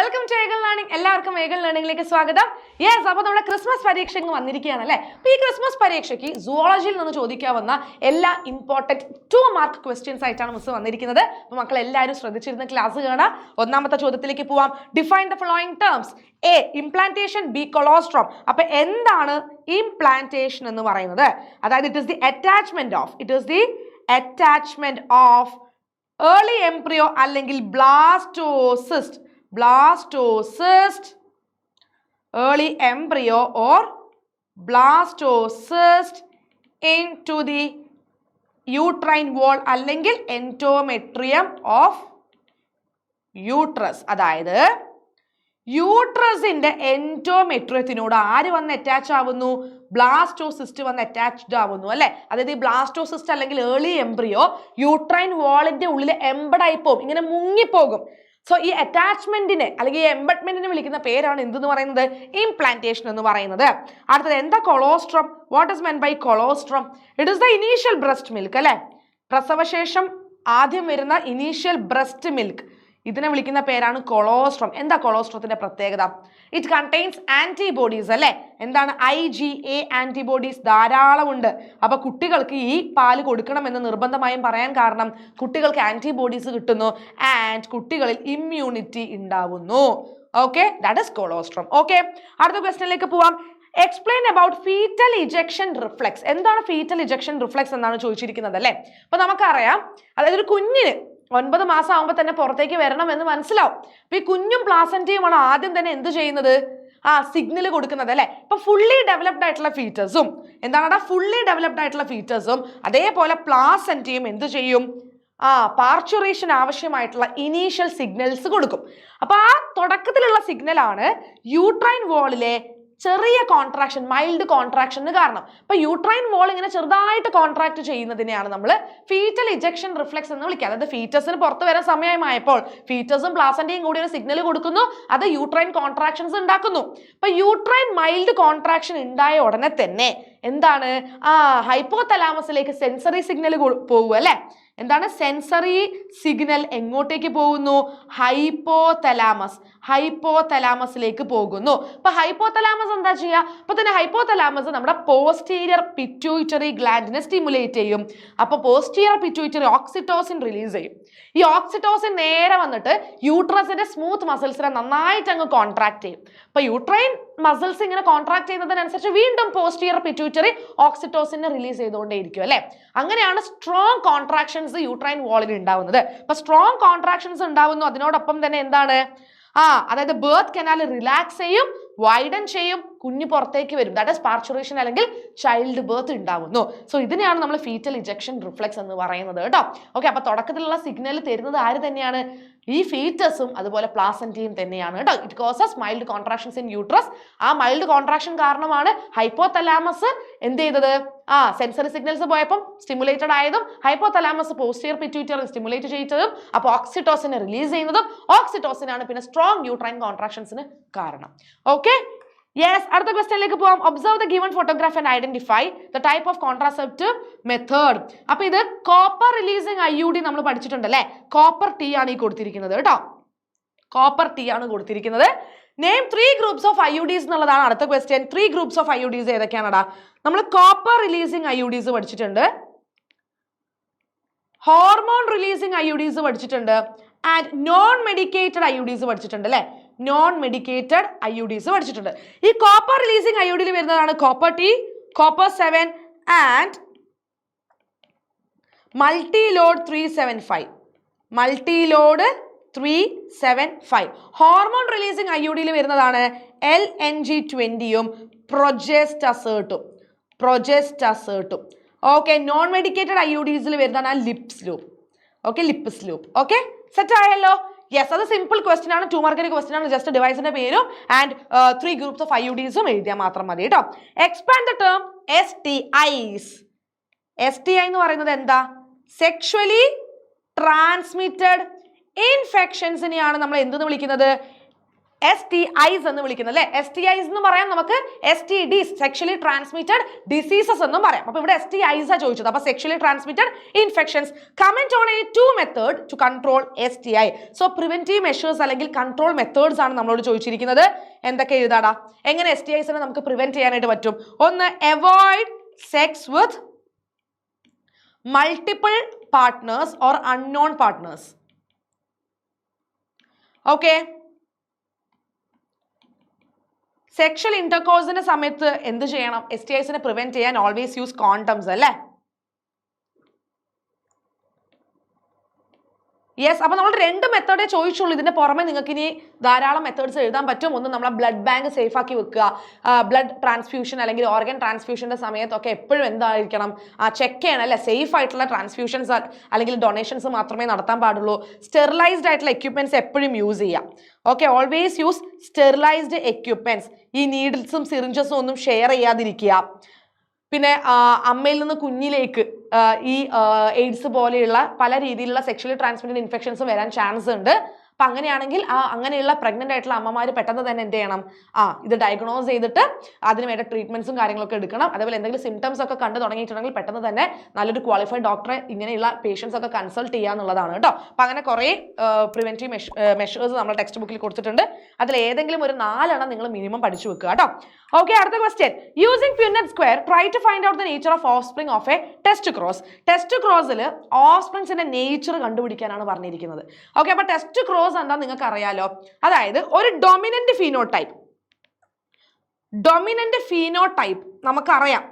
Welcome to ഏഗൽ learning. എല്ലാവർക്കും ഏഗൽ ലേണിംഗിലേക്ക് സ്വാഗതം. Yes, അപ്പോൾ നമ്മുടെ ക്രിസ്മസ് പരീക്ഷ ഇങ്ങ് വന്നിരിക്കുകയാണ് അല്ലേ. അപ്പോൾ ഈ ക്രിസ്മസ് പരീക്ഷയ്ക്ക് സുവോളജിയിൽ നിന്ന് ചോദിക്കാവുന്ന എല്ലാ ഇമ്പോർട്ടൻറ്റ് 2 മാർക്ക് ക്വസ്റ്റ്യൻസ് ആയിട്ടാണ് മിസ് വന്നിരിക്കുന്നത്. അപ്പോൾ മക്കൾ എല്ലാവരും ശ്രദ്ധിച്ചിരുന്ന ക്ലാസ് കാണാം. ഒന്നാമത്തെ ചോദ്യത്തിലേക്ക് പോവാം. Define the following terms. A implantation, B colostrum. അപ്പോൾ എന്താണ് ഇംപ്ലാന്റേഷൻ എന്ന് പറയുന്നത്? അതായത് it is the attachment of early embryo അല്ലെങ്കിൽ blastocyst, early embryo or blastocyst into the uterine wall അല്ലെങ്കിൽ endometrium of uterus. അതായത് യൂട്രസിന്റെ എൻഡോമെട്രിയത്തിനോട് ആര് വന്ന് അറ്റാച്ച് ആവുന്നു? ബ്ലാസ്റ്റോസിസ്റ്റ് വന്ന് അറ്റാച്ച്ഡ് ആവുന്നു അല്ലെ. അതായത് ഈ ബ്ലാസ്റ്റോസിസ്റ്റ് അല്ലെങ്കിൽ ഏർലി എംബ്രിയോ യൂട്രൈൻ വാളിന്റെ ഉള്ളിൽ എംബഡായി പോകും, ഇങ്ങനെ മുങ്ങിപ്പോകും. സോ ഈ അറ്റാച്ച്മെന്റിനെ അല്ലെങ്കിൽ ഈ എംബഡ്മെന്റിനെ വിളിക്കുന്ന പേരാണ് എന്തെന്ന് പറയുന്നത്? ഇംപ്ലാന്റേഷൻ എന്ന് പറയുന്നത്. അടുത്തത് എന്താ colostrum? What is meant by colostrum? It is the initial breast milk അല്ലെ. പ്രസവശേഷം ആദ്യം വരുന്ന ഇനീഷ്യൽ ബ്രസ്റ്റ് മിൽക്ക്, ഇതിനെ വിളിക്കുന്ന പേരാണ് കൊളോസ്ട്രം. എന്താ കൊളോസ്ട്രത്തിന്റെ പ്രത്യേകത? ഇറ്റ് കണ്ടെയ്ൻസ് ആന്റിബോഡീസ് അല്ലെ. എന്താണ്? IgA ആന്റിബോഡീസ് ധാരാളം ഉണ്ട്. അപ്പൊ കുട്ടികൾക്ക് ഈ പാല് കൊടുക്കണമെന്ന് നിർബന്ധമായും പറയാൻ കാരണം കുട്ടികൾക്ക് ആന്റിബോഡീസ് കിട്ടുന്നു ആൻഡ് കുട്ടികളിൽ ഇമ്മ്യൂണിറ്റി ഉണ്ടാവുന്നു. Okay, that is colostrum. Okay, അടുത്ത ക്വസ്റ്റ്യനിലേക്ക് പോവാം. Explain about foetal ejection reflex. എന്താണ് ഫീറ്റൽ ഇജക്ഷൻ റിഫ്ലെക്സ് എന്നാണ് ചോദിച്ചിരിക്കുന്നത് അല്ലെ. അപ്പൊ നമുക്കറിയാം, അതായത് ഒരു കുഞ്ഞിന് 9 മാസം ആകുമ്പോൾ തന്നെ പുറത്തേക്ക് വരണം എന്ന് മനസ്സിലാവും. അപ്പൊ ഈ കുഞ്ഞും പ്ലാസന്റയുമാണ് ആദ്യം തന്നെ എന്ത് ചെയ്യുന്നത്? സിഗ്നൽ കൊടുക്കുന്നത് അല്ലെ. ഇപ്പൊ ഫുള്ളി ഡെവലപ്ഡ് ആയിട്ടുള്ള ഫീറ്റേഴ്സും അതേപോലെ പ്ലാസന്റയും എന്ത് ചെയ്യും? പാർച്ചുറേഷൻ ആവശ്യമായിട്ടുള്ള ഇനീഷ്യൽ സിഗ്നൽസ് കൊടുക്കും. അപ്പൊ ആ തുടക്കത്തിലുള്ള സിഗ്നലാണ് യൂട്രൈൻ വാളിലെ ചെറിയ കോൺട്രാക്ഷൻ, മൈൽഡ് കോൺട്രാക്ഷന് കാരണം. അപ്പൊ യൂട്രൈൻ വാൾ ഇങ്ങനെ ചെറുതായിട്ട് കോൺട്രാക്ട് ചെയ്യുന്നതിനെയാണ് നമ്മൾ ഫീറ്റൽ ഇജക്ഷൻ റിഫ്ലെക്സ് എന്ന് വിളിക്കുക. അതായത് ഫീറ്റസിന് പുറത്ത് വരാൻ സമയമായപ്പോൾ ഫീറ്റസും പ്ലാസന്റയും കൂടി ഒരു സിഗ്നൽ കൊടുക്കുന്നു, അത് യൂട്രൈൻ കോൺട്രാക്ഷൻസ് ഉണ്ടാക്കുന്നു. അപ്പൊ യൂട്രൈൻ മൈൽഡ് കോൺട്രാക്ഷൻ ഉണ്ടായ ഉടനെ തന്നെ എന്താണ്? ഹൈപ്പോതലാമസിലേക്ക് സെൻസറി സിഗ്നൽ പോകും അല്ലെ. എന്താണ് സെൻസറി സിഗ്നൽ? എങ്ങോട്ടേക്ക് പോകുന്നു? ഹൈപ്പോതലാമസിലേക്ക് പോകുന്നു. അപ്പൊ ഹൈപ്പോതലാമസ് എന്താ ചെയ്യുക? അപ്പൊ തന്നെ ഹൈപ്പോതലാമസ് നമ്മുടെ പോസ്റ്റീരിയർ പിറ്റ്യൂട്ടറി ഗ്ലാൻഡിനെ സ്റ്റിമുലേറ്റ് ചെയ്യും. അപ്പൊ പോസ്റ്റീരിയർ പിറ്റ്യൂട്ടറി ഓക്സിറ്റോസിൻ റിലീസ് ചെയ്യും. ഈ ഓക്സിറ്റോസിൻ നേരെ വന്നിട്ട് യൂട്രസിന്റെ സ്മൂത്ത് മസിൽസിനെ നന്നായിട്ട് അങ്ങ് കോൺട്രാക്ട് ചെയ്യും. അപ്പൊ യൂട്രൈൻ മസിൽസ് ഇങ്ങനെ കോൺട്രാക്ട് ചെയ്യുന്നതിനനുസരിച്ച് വീണ്ടും പോസ്റ്റീരിയർ പിറ്റ്യൂട്ടറി ഓക്സിറ്റോസിനെ റിലീസ് ചെയ്തുകൊണ്ടേയിരിക്കും അല്ലെ. അങ്ങനെയാണ് സ്ട്രോങ് കോൺട്രാക്ഷൻസ് യൂട്രൈൻ വാളിൽ ഉണ്ടാവുന്നത്. അപ്പൊ സ്ട്രോങ് കോൺട്രാക്ഷൻസ് ഉണ്ടാവുന്നു, അതിനോടൊപ്പം തന്നെ എന്താണ്? അതായത് ബേർത്ത് കനാൽ റിലാക്സ് ചെയ്യും, വൈഡൻ ചെയ്യും, കുഞ്ഞ് പുറത്തേക്ക് വരും. ദാറ്റ് ഈസ് പാർച്ചുറേഷൻ അല്ലെങ്കിൽ ചൈൽഡ് ബേർത്ത് ഉണ്ടാവുന്നു. സോ ഇതിനെയാണ് നമ്മൾ ഫീറ്റൽ ഇജക്ഷൻ റിഫ്ലെക്സ് എന്ന് പറയുന്നത് കേട്ടോ. ഓക്കെ, അപ്പൊ തുടക്കത്തിലുള്ള സിഗ്നൽ തരുന്നത് ആര് തന്നെയാണ്? ഈ ഫീറ്റസും അതുപോലെ പ്ലാസന്റയും തന്നെയാണ് കേട്ടോ. It causes mild contractions in uterus. ആ മൈൽഡ് കോൺട്രാക്ഷൻ കാരണമാണ് ഹൈപ്പോതലാമസ് എന്ത് ചെയ്തത്? സെൻസറി സിഗ്നൽസ് പോയപ്പോൾ സ്റ്റിമുലേറ്റഡ് ആയതും ഹൈപ്പോതലാമസ് പോസ്റ്റീരിയർ പിറ്റ്യൂട്ടറി സ്റ്റിമുലേറ്റ് ചെയ്തതും അപ്പോൾ ഓക്സിറ്റോസിനെ റിലീസ് ചെയ്യുന്നതും. ഓക്സിറ്റോസിൻ ആണ് പിന്നെ സ്ട്രോങ് യൂട്രൈൻ കോൺട്രാക്ഷൻസിന് കാരണം. ഓക്കെ, യെസ്, അടുത്ത ക്വസ്റ്റ്യനിലേക്ക് പോവാം. Observe the given photograph and identify the type of contraceptive method. അപ്പൊ ഇത് കോപ്പർ റിലീസിങ് IUD നമ്മൾ പഠിച്ചിട്ടുണ്ട് അല്ലെ. കോപ്പർ T ആണ് ഈ കൊടുത്തിരിക്കുന്നത് കേട്ടോ. കോപ്പർ T ആണ് കൊടുത്തിരിക്കുന്നത്. നെയിം 3 ഗ്രൂപ്പ്സ് ഓഫ് IUDs എന്നുള്ളതാണ് അടുത്ത ക്വസ്റ്റ്യൻ. 3 groups of IUDs ഏതൊക്കെയാണടാ? നമ്മൾ കോപ്പർ റിലീസിങ് IUDs പഠിച്ചിട്ടുണ്ട്, ഹോർമോൺ റിലീസിങ് IUDs പഠിച്ചിട്ടുണ്ട് ആൻഡ് നോൺ മെഡിക്കേറ്റഡ് IUDs പഠിച്ചിട്ടുണ്ട് അല്ലെ. നോൺ മെഡിക്കേറ്റഡ് IUDs പഠിച്ചിട്ടുണ്ട്. ഈ കോപ്പർ റിലീസിങ് IUDയിൽ വരുന്നതാണ് copper T, copper 7 and multiload 375. Hormone releasing IUDയിൽ വരുന്നതാണ് LNG20യും പ്രൊജെസ്റ്റസേർട്ടും. ഓക്കെ, നോൺ മെഡിക്കേറ്റഡ് IUDസിൽ വരുന്നതാണ് ലിപ്സ് ലൂപ്പ്. ഓക്കെ, സെറ്റ് ആയല്ലോ. യെസ്, അത് സിമ്പിൾ ക്വസ്റ്റ്യൻ ആണ്, 2 മാർക്കിന്റെ ക്വസ്റ്റ്യൻ ആണ്. ജസ്റ്റ് ഡിവൈസിന്റെ പേരും ആൻഡ് 3 ഗ്രൂപ്പ്സ് ഓഫ് IUDസും എഴുതിയാൽ മാത്രം മതി കേട്ടോ. Expand the term STIs. STI എന്ന് പറയുന്നത് എന്താ? സെക്ഷുവലി ട്രാൻസ്മിറ്റഡ് ഇൻഫെക്ഷൻസിനെയാണ് നമ്മൾ എന്തെന്ന് വിളിക്കുന്നത്? STIs എന്ന് വിളിക്കുന്നത് അല്ലെ. STIs എന്ന് പറയാം, നമുക്ക് STDs സെക്ഷലി ട്രാൻസ്മിറ്റഡ് ഡിസീസസ് എന്നും പറയാം. അപ്പൊ ഇവിടെ STIs ആ ചോദിച്ചത്. അപ്പൊ sexually transmitted infections. Comment on any two method to control STI. So preventive measures അല്ലെങ്കിൽ കൺട്രോൾ മെത്തേഡ്സ് ആണ് നമ്മളോട് ചോദിച്ചിരിക്കുന്നത്. എന്തൊക്കെ എഴുതാടാ? എങ്ങനെ STIs നമുക്ക് പ്രിവെന്റ് ചെയ്യാനായിട്ട് പറ്റും? ഒന്ന്, avoid sex with multiple partners or unknown partners. Okay, sexual ഇന്റർകോഴ്സിന്റെ സമയത്ത് എന്ത് ചെയ്യണം? STIs പ്രിവെന്റ് ചെയ്യാൻ ഓൾവേസ് യൂസ് കോണ്ടംസ് അല്ലേ? യെസ്. അപ്പൊ നമ്മൾ 2 മെത്തേഡേ ചോദിച്ചുള്ളൂ. ഇതിന്റെ പുറമെ നിങ്ങൾക്ക് ഇനി ധാരാളം മെത്തേഡ്സ് എഴുതാൻ പറ്റും. ഒന്ന്, നമ്മളെ ബ്ലഡ് ബാങ്ക് സേഫ് ആക്കി വെക്കുക. ബ്ലഡ് ട്രാൻസ്ഫ്യൂഷൻ അല്ലെങ്കിൽ ഓർഗൻ ട്രാൻസ്ഫ്യൂഷന്റെ സമയത്തൊക്കെ എപ്പോഴും എന്തായിരിക്കണം? ചെക്ക് ചെയ്യണം അല്ലെ, സേഫ് ആയിട്ടുള്ള ട്രാൻസ്ഫ്യൂഷൻസ് അല്ലെങ്കിൽ ഡൊണേഷൻസ് മാത്രമേ നടത്താൻ പാടുള്ളൂ. സ്റ്റെറിലൈസ്ഡ് ആയിട്ടുള്ള എക്യുപ്മെന്റ്സ് എപ്പോഴും യൂസ് ചെയ്യാം. Okay, always use sterilised equipments. ഈ നീഡിൽസും സിറിഞ്ചസും ഒന്നും ഷെയർ ചെയ്യാതിരിക്കുക. പിന്നെ അമ്മയിൽ നിന്ന് കുഞ്ഞിലേക്ക് ഈ എയ്ഡ്സ് പോലെയുള്ള പല രീതിയിലുള്ള സെക്ഷലി ട്രാൻസ്മിറ്റഡ് ഇൻഫെക്ഷൻസ് വരാൻ ചാൻസ് ഉണ്ട്. അപ്പൊ അങ്ങനെയാണെങ്കിൽ അങ്ങനെയുള്ള പ്രഗ്നന്റ് ആയിട്ടുള്ള അമ്മമാർ പെട്ടെന്ന് തന്നെ എന്ത് ചെയ്യണം? ഇത് ഡയഗ്നോസ് ചെയ്തിട്ട് അതിന് വേണ്ട ട്രീറ്റ്മെന്റ്സും കാര്യങ്ങളൊക്കെ എടുക്കണം. അതേപോലെ എന്തെങ്കിലും സിംറ്റംസ് ഒക്കെ കണ്ടു തുടങ്ങിയിട്ടുണ്ടെങ്കിൽ പെട്ടെന്ന് തന്നെ നല്ലൊരു ക്വാളിഫൈഡ് ഡോക്ടറെ ഇങ്ങനെയുള്ള പേഷ്യൻസ് ഒക്കെ കൺസൾട്ട് ചെയ്യുക എന്നുള്ളതാണ് കേട്ടോ. അപ്പൊ അങ്ങനെ കുറെ പ്രിവെന്റീവ് മെഷേഴ്സ് നമ്മൾ ടെക്സ്റ്റ് ബുക്കിൽ കൊടുത്തിട്ടുണ്ട്. അതിൽ ഏതെങ്കിലും ഒരു 4 നിങ്ങൾ മിനിമം പഠിച്ചു വെക്കുക കേട്ടോ. ഓക്കെ, അടുത്ത question. Using Punnett square try to find out the nature of offspring of a test cross. Test ക്രോസിൽ ഓഫ്സ്പ്രിങ്സിന്റെ നേച്ചർ കണ്ടുപിടിക്കാനാണ് പറഞ്ഞിരിക്കുന്നത്. ഓക്കെ, അപ്പൊ ടെസ്റ്റ് ക്രോസ് എന്താ നിങ്ങൾക്ക് അറിയാലോ? അതായത് ഒരു ഡൊമിനന്റ് ഫീനോടൈപ്പ് നമുക്കറിയാം.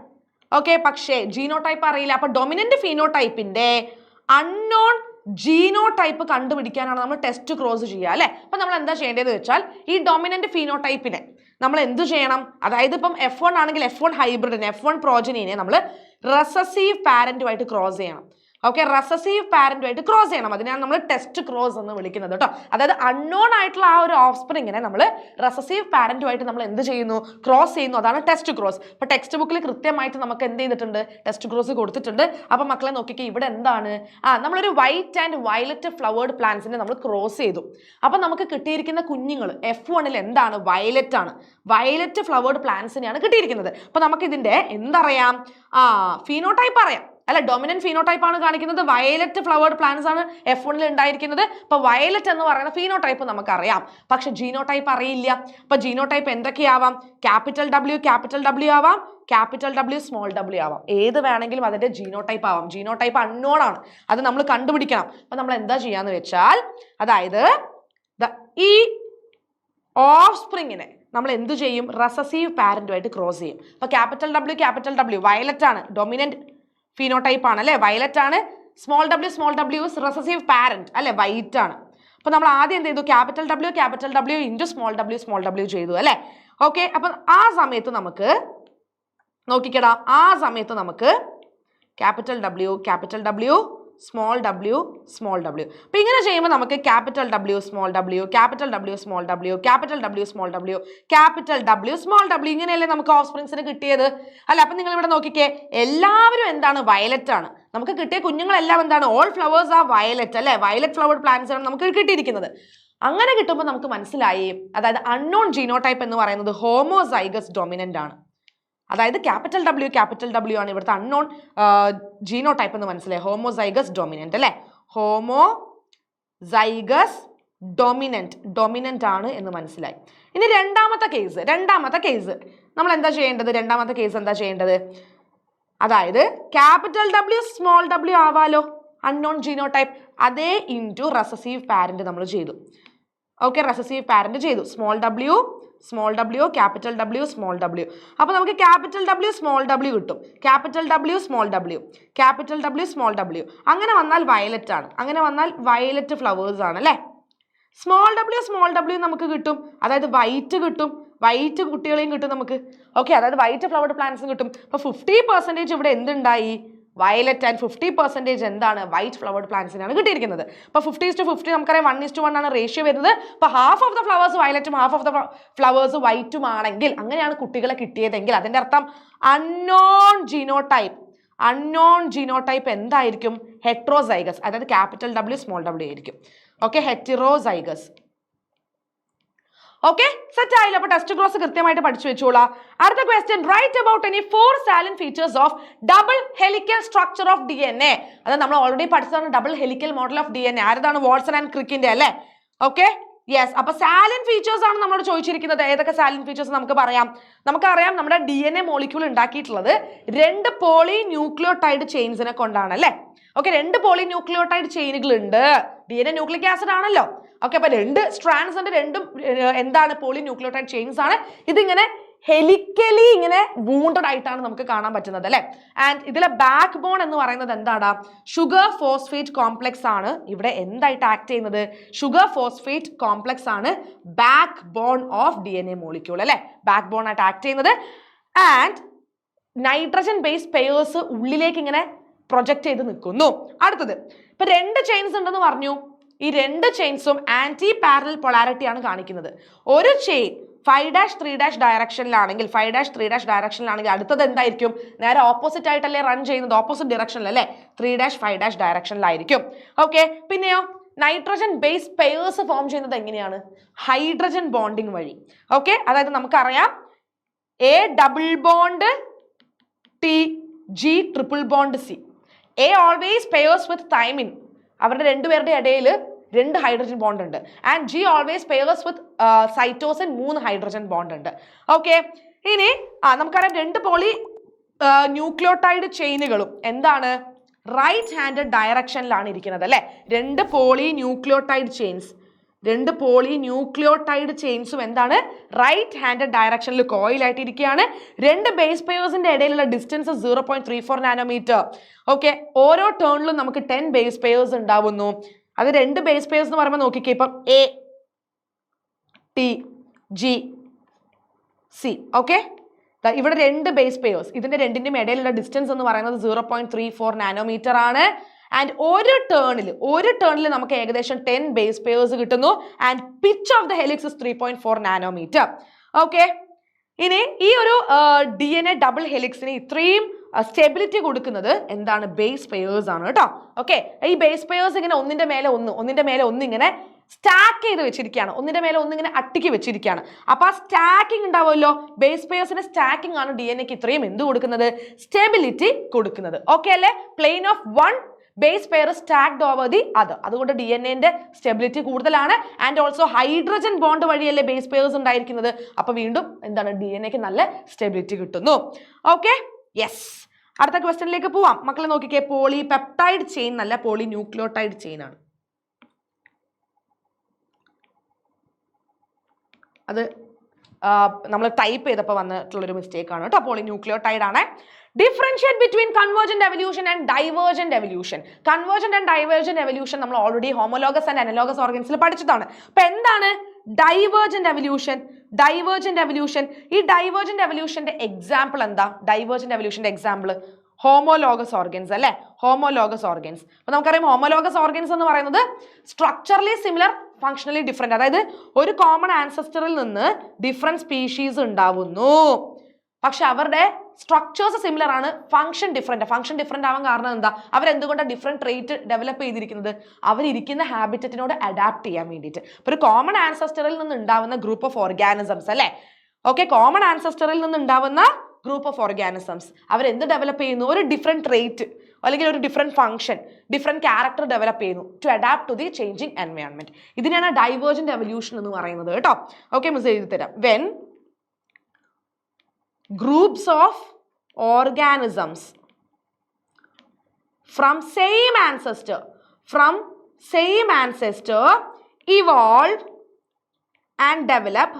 ഓക്കെ, പക്ഷേ ജീനോടൈപ്പ് അറിയില്ല. അപ്പൊ ഡൊമിനന്റ് ഫീനോടൈപ്പിന്റെ അൺനോൺ ജീനോടൈപ്പ് കണ്ടുപിടിക്കാനാണ് നമ്മൾ ടെസ്റ്റ് ക്രോസ് ചെയ്യുക അല്ലെ. അപ്പൊ നമ്മൾ എന്താ ചെയ്യേണ്ടതെന്ന് വെച്ചാൽ ഈ ഡൊമിനന്റ് ഫീനോടൈപ്പിനെ നമ്മൾ എന്ത് ചെയ്യണം? അതായത് ഇപ്പം F1 ആണെങ്കിൽ F1 ഹൈബ്രിഡിനെ F1 പ്രോജനീനെ നമ്മൾ റെസസീവ് പാരന്റുമായിട്ട് ക്രോസ് ചെയ്യണം. ഓക്കെ, റെസസീവ് പാരന്റുമായിട്ട് ക്രോസ് ചെയ്യണം. അതിനാണ് നമ്മൾ ടെസ്റ്റ് ക്രോസ് എന്ന് വിളിക്കുന്നത് കേട്ടോ. അതായത് അൺനോൺ ആയിട്ടുള്ള ആ ഒരു ഓഫ്സ്പ്രിങ്ങിനെ നമ്മൾ റെസസീവ് പാരന്റുമായിട്ട് നമ്മൾ എന്ത് ചെയ്യുന്നു? ക്രോസ് ചെയ്യുന്നു. അതാണ് ടെസ്റ്റ് ക്രോസ്. അപ്പൊ ടെക്സ്റ്റ് ബുക്കിൽ കൃത്യമായിട്ട് നമുക്ക് എന്ത് ചെയ്തിട്ടുണ്ട്? ടെസ്റ്റ് ക്രോസ് കൊടുത്തിട്ടുണ്ട്. അപ്പൊ മക്കളെ നോക്കിക്കേ, ഇവിടെ എന്താണ്? നമ്മളൊരു വൈറ്റ് ആൻഡ് വയലറ്റ് ഫ്ലവേർഡ് പ്ലാന്റ്സിനെ നമ്മൾ ക്രോസ് ചെയ്തു. അപ്പൊ നമുക്ക് കിട്ടിയിരിക്കുന്ന കുഞ്ഞുങ്ങൾ F1 എന്താണ്? വയലറ്റ് ആണ്. വയലറ്റ് ഫ്ലവേർഡ് പ്ലാന്റ്സിനെയാണ് കിട്ടിയിരിക്കുന്നത്. അപ്പൊ നമുക്ക് ഇതിന്റെ എന്തറിയാം? ഫീനോടൈപ്പ് അറിയാം അല്ല. ഡൊമിനന്റ് ഫീനോടൈപ്പ് ആണ് കാണിക്കുന്നത്. വയലറ്റ് ഫ്ലവേർഡ് പ്ലാന്റ്സ് ആണ് F1 ഉണ്ടായിരിക്കുന്നത്. അപ്പൊ വയലറ്റ് എന്ന് പറയുന്ന ഫീനോടൈപ്പ് നമുക്കറിയാം, പക്ഷെ ജീനോടൈപ്പ് അറിയില്ല. അപ്പൊ ജീനോടൈപ്പ് എന്തൊക്കെയാവാം? ക്യാപിറ്റൽ W ആവാം, ക്യാപിറ്റൽ W സ്മോൾ w ആവാം. ഏത് വേണമെങ്കിലും അതിന്റെ ജീനോടൈപ്പ് ആവാം. ജീനോടൈപ്പ് അൺനോൺ ആണ്, അത് നമ്മൾ കണ്ടുപിടിക്കണം. അപ്പൊ നമ്മൾ എന്താ ചെയ്യാന്ന് വെച്ചാൽ, അതായത് ഈ ഓഫ്സ്പ്രിങ്ങിനെ നമ്മൾ എന്ത് ചെയ്യും? റെസസീവ് പാരന്റുമായിട്ട് ക്രോസ് ചെയ്യും. അപ്പൊ ക്യാപിറ്റൽ W വയലറ്റ് ആണ്, ഡൊമിനന്റ് ഫീനോടൈപ്പ് ആണ് അല്ലെ, വയലറ്റ് ആണ്. സ്മോൾ w റെസസീവ് പാരന്റ് അല്ലെ, വൈറ്റ് ആണ്. അപ്പൊ നമ്മൾ ആദ്യം എന്ത് ചെയ്തു? Capital W into small w ചെയ്തു അല്ലെ. ഓക്കെ, അപ്പൊ ആ സമയത്ത് നമുക്ക് നോക്കിക്കടാ, ആ സമയത്ത് നമുക്ക് ക്യാപിറ്റൽ W സ്മോൾ w. അപ്പൊ ഇങ്ങനെ ചെയ്യുമ്പോൾ നമുക്ക് capital W small w, capital W small w, capital W small w, capital W small w, ഇങ്ങനെയല്ലേ നമുക്ക് ഓഫ്സ്പ്രിങ്സിന് കിട്ടിയത് അല്ല. അപ്പൊ നിങ്ങൾ ഇവിടെ നോക്കിക്കേ, എല്ലാവരും എന്താണ്? വയലറ്റ് ആണ്. നമുക്ക് കിട്ടിയ കുഞ്ഞുങ്ങളെല്ലാം എന്താണ്? ഓൾ ഫ്ലവേഴ്സ് ആ വയലറ്റ് അല്ലെ. വയലറ്റ് ഫ്ലവേർഡ് പ്ലാന്റ്സ് ആണ് നമുക്ക് കിട്ടിയിരിക്കുന്നത്. അങ്ങനെ കിട്ടുമ്പോൾ നമുക്ക് മനസ്സിലായി, അതായത് അൺനോൺ ജീനോടൈപ്പ് എന്ന് പറയുന്നത് ഹോമോസൈഗസ് ഡൊമിനന്റ് ആണ്. അതായത് ക്യാപിറ്റൽ W ആണ് ഇവിടുത്തെ അൺനോൺ ജീനോടൈപ്പ് എന്ന് മനസ്സിലായി. ഹോമോസൈഗസ് ഡൊമിനന്റ് അല്ലെ. ഹോമോസൈഗസ് ഡൊമിനന്റ് ആണ് എന്ന് മനസ്സിലായി. ഇനി രണ്ടാമത്തെ കേസ് നമ്മൾ എന്താ ചെയ്യേണ്ടത്? രണ്ടാമത്തെ കേസ് എന്താ ചെയ്യേണ്ടത്? അതായത് ക്യാപിറ്റൽ W സ്മോൾ w ആവാലോ, അൺനോൺ ജീനോടൈപ്പ്. അതേ ഇൻറ്റു റെസസീവ് പാരന്റ് നമ്മൾ ചെയ്തു. ഓക്കെ, റെസസീവ് പാരന്റ് ചെയ്തു. Small w capital W small w. അപ്പൊ നമുക്ക് ക്യാപിറ്റൽ W സ്മോൾ w കിട്ടും. Capital W small w. അങ്ങനെ വന്നാൽ വയലറ്റ് ആണ്. അങ്ങനെ വന്നാൽ വയലറ്റ് ഫ്ലവേഴ്സ് ആണ് അല്ലെ. സ്മോൾ w നമുക്ക് കിട്ടും, അതായത് വൈറ്റ് കിട്ടും. വൈറ്റ് കുട്ടികളെയും കിട്ടും നമുക്ക്. ഓക്കെ, അതായത് വൈറ്റ് ഫ്ലവർഡ് പ്ലാന്റ്സും കിട്ടും. അപ്പൊ 50% ഇവിടെ എന്തുണ്ടായി? വയലറ്റ്. ആൻഡ് 50% എന്താണ്? വൈറ്റ് ഫ്ലവേർഡ് പ്ലാന്റ്സിനാണ് കിട്ടിയിരിക്കുന്നത്. അപ്പൊ 50:50 നമുക്കറിയാം 1:1 ആണ് റേഷ്യോ വരുന്നത്. അപ്പൊ ഹാഫ് ഓഫ് ദ ഫ്ലവേഴ്സ് വയലറ്റും ഹാഫ് ഓഫ് ദ ഫ്ലവേഴ്സ് വൈറ്റും ആണെങ്കിൽ, അങ്ങനെയാണ് കുട്ടികളെ കിട്ടിയതെങ്കിൽ അതിന്റെ അർത്ഥം അൺനോൺ ജീനോടൈപ്പ് എന്തായിരിക്കും? ഹെട്രോസൈഗസ്, അതായത് ക്യാപിറ്റൽ W സ്മോൾ w ആയിരിക്കും. Okay, heterozygous. ഓക്കെ, സെറ്റ് ആയില്ല. അപ്പൊ ടെസ്റ്റ് ക്രോസ് കൃത്യമായിട്ട് പഠിച്ചു വെച്ചോളാം. അടുത്ത question, write about any 4 salient features of double helical structure of DNA. അത് നമ്മൾ ഓൾറെഡി പഠിച്ചതാണ്, double helical model of DNA. ആരതാണ്? വാട്സൺ ആൻഡ് ക്രിക്കിന്റെ അല്ലേ? Okay, yes. അപ്പൊ സാലന്റ് ഫീച്ചേഴ്സ് ആണ് നമ്മളോട് ചോദിച്ചിരിക്കുന്നത്. ഏതൊക്കെ സാലന്റ് ഫീച്ചേഴ്സ് നമുക്ക് പറയാം? നമുക്കറിയാം നമ്മുടെ DNA മോളിക്യൂൾ ഉണ്ടാക്കിയിട്ടുള്ളത് 2 പോളി ന്യൂക്ലിയോടൈഡ് ചെയിൻസിനെ കൊണ്ടാണ് അല്ലെ? ഓക്കെ, 2 പോളി ന്യൂക്ലിയോടൈഡ് ചെയിനുകൾ ഉണ്ട്. DNA ന്യൂക്ലിക് ആസിഡ് ആണല്ലോ. ഓക്കെ, അപ്പൊ 2 സ്ട്രാൻഡ്സ് ഉണ്ട്, രണ്ടും എന്താണ്? പോളി ന്യൂക്ലിയോടൈഡ് ചെയിൻസ് ആണ്. ഇതിങ്ങനെ ഹെലിക്കലി ഇങ്ങനെ വൂണ്ടഡ് ആയിട്ടാണ് നമുക്ക് കാണാൻ പറ്റുന്നത് അല്ലെ? ആൻഡ് ഇതിലെ ബാക്ക് ബോൺ എന്ന് പറയുന്നത് എന്താണ്? ഷുഗർ ഫോസ്ഫേറ്റ് കോംപ്ലക്സ് ആണ് ഇവിടെ എന്തായിട്ട് ആക്ട് ചെയ്യുന്നത്? ഷുഗർ ഫോസ്ഫേറ്റ് കോംപ്ലക്സ് ആണ് backbone of DNA molecule അല്ലെ? ബാക്ക് ബോൺ ആയിട്ട് ആക്ട് ചെയ്യുന്നത്. ആൻഡ് നൈട്രജൻ ബേസ് പെയേഴ്സ് ഉള്ളിലേക്ക് ഇങ്ങനെ പ്രൊജക്ട് ചെയ്ത് നിൽക്കുന്നു. അടുത്തത്, ഇപ്പൊ 2 ചെയിൻസ് ഉണ്ടെന്ന് പറഞ്ഞു. ഈ 2 ചെയിൻസും ആന്റി പാരലൽ പൊളാരിറ്റി ആണ് കാണിക്കുന്നത്. ഒരു ചെയിൻ 5-3 ഡയറക്ഷനിലാണെങ്കിൽ 5-3 ഡയറക്ഷനിലാണെങ്കിൽ അടുത്തത് എന്തായിരിക്കും? നേരെ ഓപ്പോസിറ്റ് ആയിട്ടല്ലേ റൺ ചെയ്യുന്നത്, ഓപ്പോസിറ്റ് ഡയറക്ഷനിൽ അല്ലേ? 3-5 ഡയറക്ഷനിലായിരിക്കും. ഓക്കെ, പിന്നെയോ നൈട്രജൻ ബേസ് പെയേഴ്സ് ഫോം ചെയ്യുന്നത് എങ്ങനെയാണ്? ഹൈഡ്രജൻ ബോണ്ടിങ് വഴി. ഓക്കെ, അതായത് നമുക്കറിയാം A double bond T, G triple bond C. A always pairs with thymine. അവരുടെ രണ്ടുപേരുടെ ഇടയിൽ 2 ഹൈഡ്രജൻ ബോണ്ട് ഉണ്ട്. And G always pairs with cytosine 3 hydrogen bond ഉണ്ട്. ഓക്കെ, ഇനി നമുക്കറിയാം 2 പോളി ന്യൂക്ലിയോടൈഡ് ചെയിനുകളും എന്താണ്? റൈറ്റ് ഹാൻഡഡ് ഡയറക്ഷനിലാണ് ഇരിക്കുന്നത് അല്ലെ? 2 polynucleotide chains, 2 polynucleotide ചെയിൻസും എന്താണ്? റൈറ്റ് ഹാൻഡഡ് ഡയറക്ഷനിൽ കോയിൽ ആയിട്ട് ഇരിക്കുകയാണ്. 2 ബേസ് പെയേഴ്സിന്റെ ഇടയിലുള്ള ഡിസ്റ്റൻസ് 0.34 നാനോമീറ്റർ. ഓക്കെ, ഓരോ ടേണിലും നമുക്ക് 10 ബേസ് പെയേഴ്സ് ഉണ്ടാവുന്നു. അത് 2 ബേസ് പെയേഴ്സ് എന്ന് പറയുമ്പോൾ നോക്കിക്കേ, ഇപ്പം A, T, G, C. Okay, ഇവിടെ 2 ബേസ് പെയേഴ്സ്, ഇതിന്റെ രണ്ടിന്റെയും ഇടയിലുള്ള ഡിസ്റ്റൻസ് എന്ന് പറയുന്നത് 0.34 നാനോമീറ്റർ ആണ്. ആൻഡ് ഒരു ടേണിൽ നമുക്ക് ഏകദേശം 10 ബേസ് പെയേഴ്സ് കിട്ടുന്നു. And pitch of the helix is 3.4 nanometre. Okay, ഇനി ഈ ഒരു DNA ഡബിൾ ഹെലിക്സിന് ഇത്രയും സ്റ്റെബിലിറ്റി കൊടുക്കുന്നത് എന്താണ്? ബേസ് പെയേഴ്സ് ആണ് കേട്ടോ. ഓക്കെ, ഈ ബേസ് പെയേഴ്സ് ഇങ്ങനെ ഒന്നിന്റെ മേലെ ഒന്ന് ഇങ്ങനെ സ്റ്റാക്ക് ചെയ്ത് വെച്ചിരിക്കുകയാണ്, ഒന്നിന്റെ മേലെ ഒന്നിങ്ങനെ അട്ടിക്ക് വെച്ചിരിക്കുകയാണ്. അപ്പൊ ആ സ്റ്റാക്കിംഗ് ഉണ്ടാവുമല്ലോ, ബേസ് പെയേഴ്സിന്റെ സ്റ്റാക്കിംഗ് ആണ് DNA ക്ക് ഇത്രയും എന്ത് കൊടുക്കുന്നത്? സ്റ്റെബിലിറ്റി കൊടുക്കുന്നത്. ഓക്കെ അല്ലേ? Plane of 1 base pair stacked over the other. അതുകൊണ്ട് DNA-ന്റെ സ്റ്റെബിലിറ്റി കൂടുതലാണ്. ആൻഡ് ഓൾസോ ഹൈഡ്രജൻ ബോണ്ട് വഴിയല്ലേ ബേസ് പെയേഴ്സ് ഉണ്ടായിരിക്കുന്നത്. അപ്പൊ വീണ്ടും എന്താണ്? DNA-ക്ക് നല്ല സ്റ്റെബിലിറ്റി കിട്ടുന്നു. Okay, yes. അടുത്ത ക്വസ്റ്റ്യനിലേക്ക് പോവാം. മക്കളെ നോക്കിക്കേ, പോളി പെപ്റ്റൈഡ് ചെയിൻ അല്ല, പോളി ന്യൂക്ലിയോടൈഡ് ചെയിൻ ആണ്. അത് നമ്മൾ ടൈപ്പ് ചെയ്തപ്പോൾ വന്നിട്ടുള്ളൊരു മിസ്റ്റേക്ക് ആണ് കേട്ടോ. പോളി ന്യൂക്ലിയോടൈഡ് ആണ്. Differentiate between convergent evolution and divergent evolution. Convergent and divergent evolution നമ്മൾ ഓൾറെഡി ഹോമോലോഗസ് ആൻഡ് അനലോഗസ് ഓർഗൻസിൽ പഠിച്ചതാണ്. അപ്പൊ എന്താണ് ഡൈവേർജന്റ് എവല്യൂഷൻ? ഡൈവേർജന്റ് എവല്യൂഷൻ, ഈ ഡൈവേർജന്റ് എവല്യൂഷന്റെ എക്സാമ്പിൾ എന്താ? ഡൈവേർജന്റ് എവല്യൂഷന്റെ എക്സാമ്പിൾ ഹോമോലോഗസ് ഓർഗൻസ് അല്ലെ? Homologous organs. അപ്പൊ നമുക്കറിയാം ഹോമോലോഗസ് ഓർഗൻസ് എന്ന് പറയുന്നത് സ്ട്രക്ചറലി സിമിലർ, ഫങ്ഷണലി ഡിഫറെന്റ്. അതായത് ഒരു കോമൺ ആൻസസ്റ്ററിൽ നിന്ന് ഡിഫറെന്റ് സ്പീഷീസ് ഉണ്ടാവുന്നു, പക്ഷെ അവരുടെ സ്ട്രക്ചേഴ്സ് സിമിലർ ആണ്, ഫംഗ്ഷൻ ഡിഫറെന്റ്. ഫംഗ്ഷൻ ഡിഫറെന്റ് ആവാൻ കാരണം എന്താ? അവരെന്തുകൊണ്ടാണ് ഡിഫറെന്റ് ട്രേറ്റ് ഡെവലപ്പ് ചെയ്തിരിക്കുന്നത്? അവരിയ്ക്കുന്ന ഹാബിറ്ററ്റിനോട് അഡാപ്റ്റ് ചെയ്യാൻ വേണ്ടിയിട്ട്. ഇപ്പൊ ഒരു കോമൺ ആൻസസ്റ്ററിൽ നിന്ന് ഉണ്ടാവുന്ന ഗ്രൂപ്പ് ഓഫ് ഓർഗാനിസംസ് അല്ലെ? ഓക്കെ, കോമൺ ആൻസസ്റ്ററിൽ നിന്ന് ഉണ്ടാവുന്ന ഗ്രൂപ്പ് ഓഫ് ഓർഗാനിസംസ് അവരെന്ത് ഡെവലപ്പ് ചെയ്യുന്നു? ഒരു ഡിഫറെന്റ് ട്രേറ്റ് അല്ലെങ്കിൽ ഒരു different function, different character develop ചെയ്യുന്നു to adapt to the changing environment. ഇതിനാണ് ഡൈവേർജന്റ് എവല്യൂഷൻ എന്ന് പറയുന്നത് കേട്ടോ. ഓക്കെ, മിസ് എഴുതി തരാം. When groups of organisms from same ancestor evolve and develop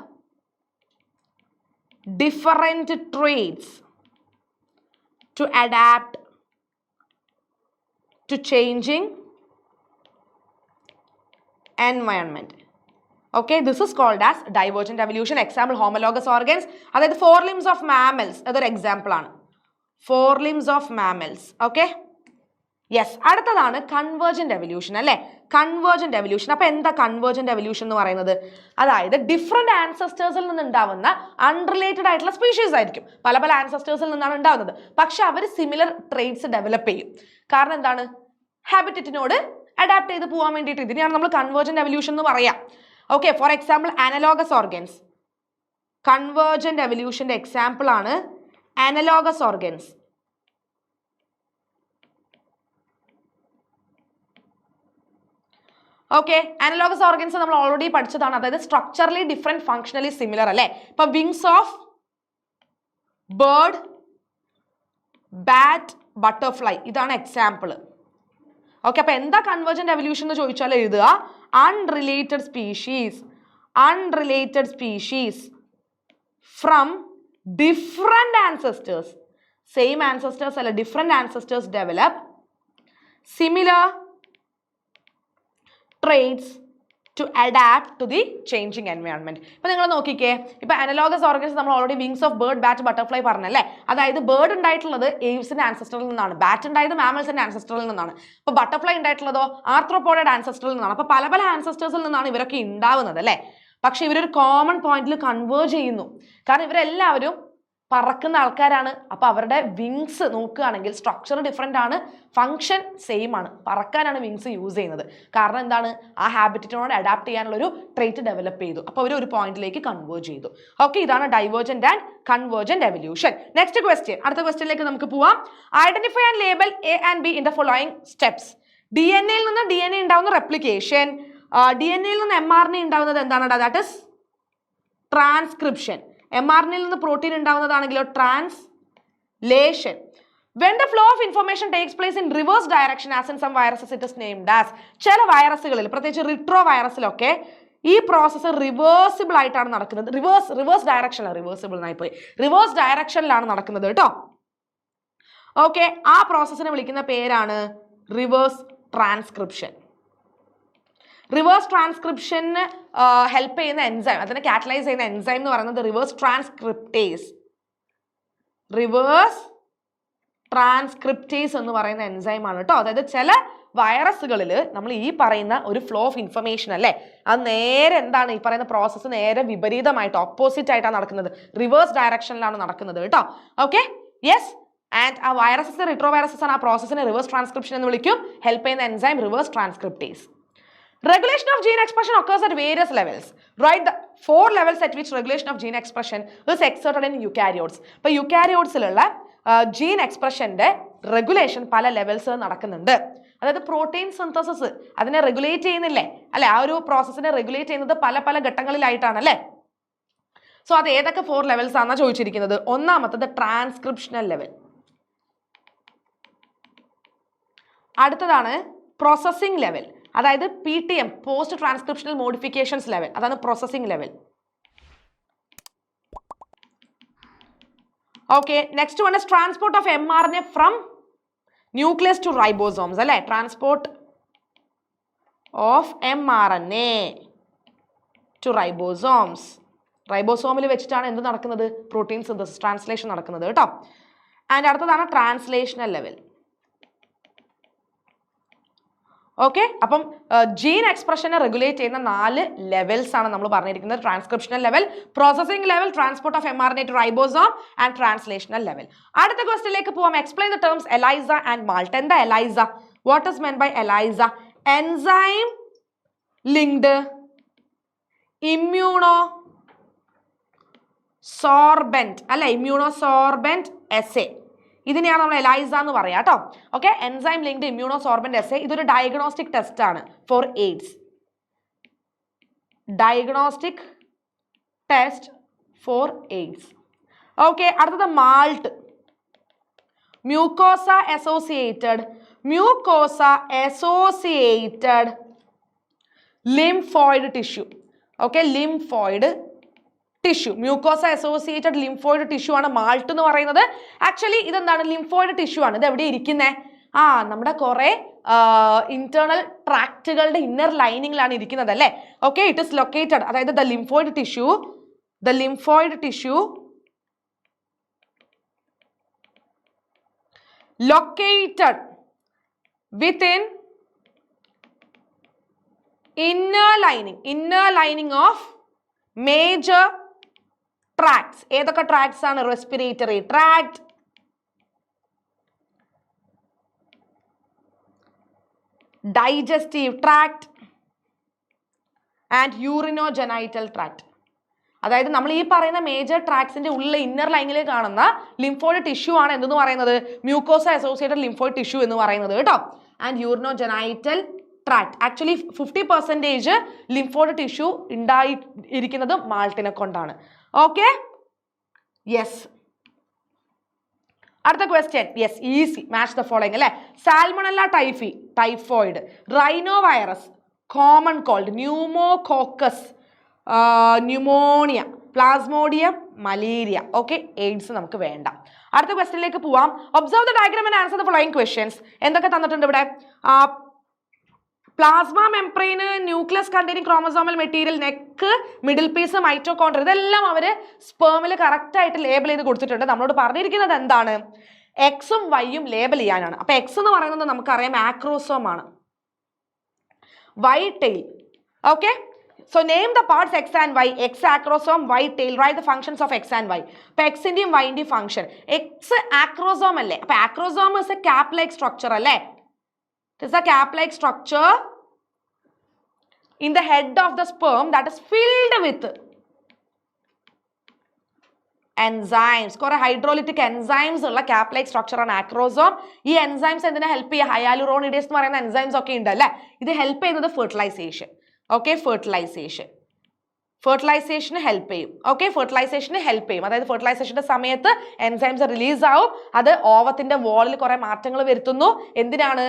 different traits to adapt to changing environment. Okay, this is called as divergent evolution. Example, homologous organs. അതായത് 4 limbs of mammals. അതൊരു example ആണ്. 4 limbs of mammals. Okay, yes. അടുത്തതാണ് convergent evolution അല്ലെ? Convergent evolution. അപ്പൊ എന്താ convergent evolution എന്ന് പറയുന്നത്? അതായത് ഡിഫറെന്റ് ആൻസസ്റ്റേഴ്സിൽ നിന്ന് ഉണ്ടാവുന്ന അൺറിലേറ്റഡ് ആയിട്ടുള്ള സ്പീഷീസ് ആയിരിക്കും. പല പല ആൻസസ്റ്റേഴ്സിൽ നിന്നാണ് ഉണ്ടാവുന്നത്, പക്ഷെ അവർ സിമിലർ ട്രേറ്റ്സ് ഡെവലപ്പ് ചെയ്യും. കാരണം എന്താണ്? ഹാബിറ്ററ്റിനോട് അഡാപ്റ്റ് ചെയ്ത് പോകാൻ വേണ്ടിയിട്ട്. ഇതിനെയാണ് നമ്മൾ കൺവേർജന്റ് എവല്യൂഷൻ എന്ന് പറയാം. Okay, for example analogous organs. Convergent എവല്യൂഷന്റെ എക്സാമ്പിൾ ആണ് analogous organs. Okay, analogous organs നമ്മൾ ഓൾറെഡി പഠിച്ചതാണ്. അതായത് സ്ട്രക്ചറലി ഡിഫറെന്റ്, ഫങ്ഷണലി സിമിലർ അല്ലേ. ഇപ്പൊ wings of bird, bat, butterfly, ഇതാണ് എക്സാമ്പിൾ. ഓക്കെ, അപ്പൊ എന്താ കൺവേർജന്റ് എവല്യൂഷൻ എന്ന് ചോദിച്ചാൽ എഴുതുക unrelated species from different ancestors. Same ancestors അല്ല, different ancestors develop similar traits to adapt to the changing environment. ഇപ്പൊ നിങ്ങൾ നോക്കിക്കേ, ഇപ്പൊ അനലോഗസ് ഓർഗൻസ് നമ്മൾ already wings of bird, bat, butterfly പറഞ്ഞല്ലേ. അതായത് ബേർഡ് ഉണ്ടായിട്ടുള്ളത് ഏവ്സിന്റെ ആൻസെസ്റ്ററിൽ നിന്നാണ്, ബാറ്റ് ഉണ്ടായത് മാമൽസിന്റെ ആൻസെസ്റ്ററിൽ നിന്നാണ്. ഇപ്പൊ ബട്ടർഫ്ലൈ ഉണ്ടായിട്ടുള്ളതോ ആർത്രോപോഡയുടെ ആൻസെസ്റ്ററിൽ നിന്നാണ്. അപ്പൊ പല പല ആൻസെസ്റ്റേഴ്സിൽ നിന്നാണ് ഇവരൊക്കെ ഉണ്ടാവുന്നത് അല്ലേ. പക്ഷെ ഇവരൊരു കോമൺ പോയിന്റിൽ കൺവേർജ് ചെയ്യുന്നു. കാരണം ഇവരെല്ലാവരും പറക്കുന്ന ആൾക്കാരാണ്. അപ്പൊ അവരുടെ വിങ്സ് നോക്കുകയാണെങ്കിൽ സ്ട്രക്ചർ ഡിഫറെന്റ് ആണ്, ഫങ്ഷൻ സെയിം ആണ്. പറക്കാനാണ് വിങ്സ് യൂസ് ചെയ്യുന്നത്. കാരണം എന്താണ്, ആ ഹാബിറ്ററ്റിനോട് അഡാപ്റ്റ് ചെയ്യാനുള്ള ഒരു ട്രേറ്റ് ഡെവലപ്പ് ചെയ്തു. അപ്പൊ അവർ ഒരു പോയിന്റിലേക്ക് കൺവേർജ് ചെയ്തു. ഓക്കെ, ഇതാണ് divergent and convergent evolution. Next question, അടുത്ത ക്വസ്റ്റ്യനിലേക്ക് നമുക്ക് പോവാം. Identify and label A and B in the following steps. D N എയിൽ നിന്ന് ഡി എൻ എ ഉണ്ടാവുന്ന റെപ്ലിക്കേഷൻ, ഡി എൻ എയിൽ നിന്ന് എം ആർ എൻ എ ഉണ്ടാവുന്നത് എന്താണ്? That is transcription. M R N എയിൽ നിന്ന് പ്രോട്ടീൻ ഉണ്ടാവുന്നതാണെങ്കിലോ translation. When the flow of information takes place in reverse direction, as in some viruses it is named as. ചില വൈറസുകളിൽ, പ്രത്യേകിച്ച് retro വൈറസിലൊക്കെ ഈ process reversible ആയിട്ടാണ് നടക്കുന്നത്. റിവേഴ്സ് ഡയറക്ഷനിലാണ്, റിവേഴ്സിബിൾ എന്നായി പോയി, റിവേഴ്സ് ഡയറക്ഷനിലാണ് നടക്കുന്നത് കേട്ടോ. ഓക്കെ, ആ പ്രോസസ്സിനെ വിളിക്കുന്ന പേരാണ് റിവേഴ്സ് ട്രാൻസ്ക്രിപ്ഷൻ. റിവേഴ്സ് ട്രാൻസ്ക്രിപ്ഷന് ഹെൽപ്പ് ചെയ്യുന്ന എൻസൈം, അതിനെ കാറ്റലൈസ് ചെയ്യുന്ന എൻസൈം എന്ന് പറയുന്നത് റിവേഴ്സ് ട്രാൻസ്ക്രിപ്റ്റേസ്. റിവേഴ്സ് ട്രാൻസ്ക്രിപ്റ്റേസ് എന്ന് പറയുന്ന എൻസൈമാണ് കേട്ടോ. അതായത് ചില വൈറസുകളിൽ നമ്മൾ ഈ പറയുന്ന ഒരു ഫ്ലോ ഓഫ് ഇൻഫർമേഷൻ അല്ലേ, അത് നേരെ എന്താണ്, ഈ പറയുന്ന പ്രോസസ്സ് നേരെ വിപരീതമായിട്ട്, ഓപ്പോസിറ്റ് ആയിട്ടാണ് നടക്കുന്നത്, റിവേഴ്സ് ഡയറക്ഷനിലാണ് നടക്കുന്നത് കേട്ടോ. Okay, yes. ആൻഡ് ആ വൈറസസ്, റിട്രോ വൈറസസ് ആണ്, ആ പ്രോസസ്സിനെ റിവേഴ്സ് ട്രാൻസ്ക്രിപ്ഷൻ എന്ന് വിളിക്കും. ഹെൽപ്പ് ചെയ്യുന്ന enzyme reverse transcriptase. Regulation of gene expression occurs at various levels. Write the 4 levels at which regulation of gene expression is exerted in eukaryotes. ഇപ്പോൾ യൂക്കാരിയോട്സിലുള്ള gene എക്സ്പ്രഷന്റെ regulation പല levels നടക്കുന്നുണ്ട്. അതായത് protein synthesis അതിനെ regulate ചെയ്യുന്നില്ലേ അല്ലെ, ആ ഒരു പ്രോസസ്സിനെ റെഗുലേറ്റ് ചെയ്യുന്നത് പല പല ഘട്ടങ്ങളിലായിട്ടാണ് അല്ലേ. സോ അത് ഏതൊക്കെ 4 ലെവൽസ് ആണെന്നാണ് ചോദിച്ചിരിക്കുന്നത്. ഒന്നാമത്തത് ട്രാൻസ്ക്രിപ്ഷണൽ ലെവൽ, അടുത്തതാണ് പ്രോസസ്സിംഗ് ലെവൽ, അതായത് PTM, post transcriptional modifications level, അതാണ് processing level. Okay, next one is transport of mRNA from nucleus to ribosomes അല്ലെ. Transport of mRNA to ribosomes. റൈബോസോമിൽ വെച്ചിട്ടാണ് എന്ത് നടക്കുന്നത്, പ്രോട്ടീൻ സിന്തസിസ്, ട്രാൻസ്ലേഷൻ നടക്കുന്നത് കേട്ടോ. ആൻഡ് അടുത്തതാണ് ട്രാൻസ്ലേഷണൽ ലെവൽ. ഓക്കെ, അപ്പം ജീൻ എക്സ്പ്രഷനെ റെഗുലേറ്റ് ചെയ്യുന്ന 4 ലെവൽസ് ആണ് നമ്മൾ പറഞ്ഞിരിക്കുന്നത്. Transcriptional level, processing level, transport of mRNA to ribosome and translational level. അടുത്ത ക്വസ്റ്റ്യനിലേക്ക് പോവാം. Explain the terms ELISA and MALT. എന്താ ELISA? What is meant by ELISA? Enzyme linked immunosorbent അല്ലെ, ഇമ്മ്യൂണോ സോർബെന്റ് എസ്സേ, ഇതിനെയാണ് നമ്മൾ ELISA എന്ന് പറയാം കേട്ടോ. Okay, enzyme linked immunosorbent assay, ഇതൊരു ഡയഗ്നോസ്റ്റിക് ടെസ്റ്റ് ആണ് for AIDS. Diagnostic test for AIDS. Okay, അടുത്തത് MALT, mucosa associated lymphoid tissue. Okay, lymphoid tissue, mucosa associated lymphoid tissue ആണ് MALT എന്ന് പറയുന്നത്. ആക്ച്വലി ഇതെന്താണ്, ലിംഫോയിഡ് ടിഷ്യൂ ആണ്. ഇത് എവിടെ ഇരിക്കുന്നത്? നമ്മുടെ കുറെ ഇന്റേണൽ ട്രാക്റ്റുകളുടെ ഇന്നർ ലൈനിങ്ങിലാണ് ഇരിക്കുന്നത് അല്ലേ. ഓക്കെ, ഇറ്റ് ഇസ് ലൊക്കേറ്റഡ്, അതായത് the lymphoid tissue located within inner lining of major tracts. ഏതൊക്കെ ട്രാക്ട്സ് ആണ്? Respiratory tract, digestive tract, and urinogenital tract. അതായത് നമ്മൾ ഈ പറയുന്ന മേജർ ട്രാക്ട്സിന്റെ ഉള്ളിൽ ഇന്നർ ലൈനിൽ കാണുന്ന ലിംഫോയിഡ് ടിഷ്യൂ ആണ് എന്തെന്ന് പറയുന്നത്, മ്യൂക്കോസ അസോസിയേറ്റഡ് ലിംഫോയിഡ് ടിഷ്യൂ എന്ന് പറയുന്നത് കേട്ടോ. And urinogenital tract. Actually 50% lymphoid tissue ഉണ്ടായിരിക്കുന്നത് മാൾട്ടിനെ കൊണ്ടാണ്. Okay, yes. അടുത്ത question, yes, easy, match the following അല്ലേ. Salmonella typhi, typhoid, rhinovirus, common cold, pneumococcus, pneumonia, plasmodium, malaria. Okay, AIDS നമുക്ക് വേണ്ട. അടുത്ത ക്വസ്റ്റ്യനിലേക്ക് പോവാം. Observe the diagram and answer the following questions. എന്തൊക്കെ തന്നിട്ടുണ്ട് ഇവിടെ? Plasma membrane, nucleus containing chromosomal material, neck, middle piece, mitochondria, ഇതെല്ലാം അവർ സ്പേമിൽ കറക്റ്റ് ആയിട്ട് ലേബൽ ചെയ്ത് കൊടുത്തിട്ടുണ്ട്. നമ്മളോട് പറഞ്ഞിരിക്കുന്നത് എന്താണ്? എക്സും വൈയും ലേബൽ ചെയ്യാനാണ്. അപ്പൊ എക്സ് എന്ന് പറയുന്നത് നമുക്കറിയാം ആക്രോസോം ആണ്, why tail. Okay, so name the parts x and y. X acrosome, y tail. Write the functions of x and y. അപ്പൊ എക്സിന്റെയും വൈന്റെയും ഫംഗ്ഷൻ. എക്സ് ആക്രോസോം അല്ലേ, അപ്പൊ acrosome is a cap like structure അല്ലേ. It is a cap like structure in the head of the sperm that is filled with enzymes. കുറെ ഹൈഡ്രോലിറ്റിക് enzymes ഉള്ള cap like structure ആണ് ആക്രോസോം. ഈ enzymes എന്തിനാ help ചെയ്യുക? ഹയാലുറോണിഡേസ് എന്ന് പറയുന്ന എൻസൈംസ് ഒക്കെ ഉണ്ട് അല്ലേ. ഇത് ഹെൽപ്പ് ചെയ്യുന്നത് ഫെർട്ടിലൈസേഷൻ. ഓക്കെ, ഫെർട്ടിലൈസേഷന് ഹെൽപ്പ് ചെയ്യും. ഓക്കെ, ഫെർട്ടിലൈസേഷന് ഹെൽപ്പ് ചെയ്യും. അതായത് ഫെർട്ടിലൈസേഷന്റെ സമയത്ത് എൻസൈംസ് റിലീസ് ആവും. അത് ഓവത്തിന്റെ വാളിൽ കുറെ മാറ്റങ്ങൾ വരുത്തുന്നു. എന്തിനാണ്?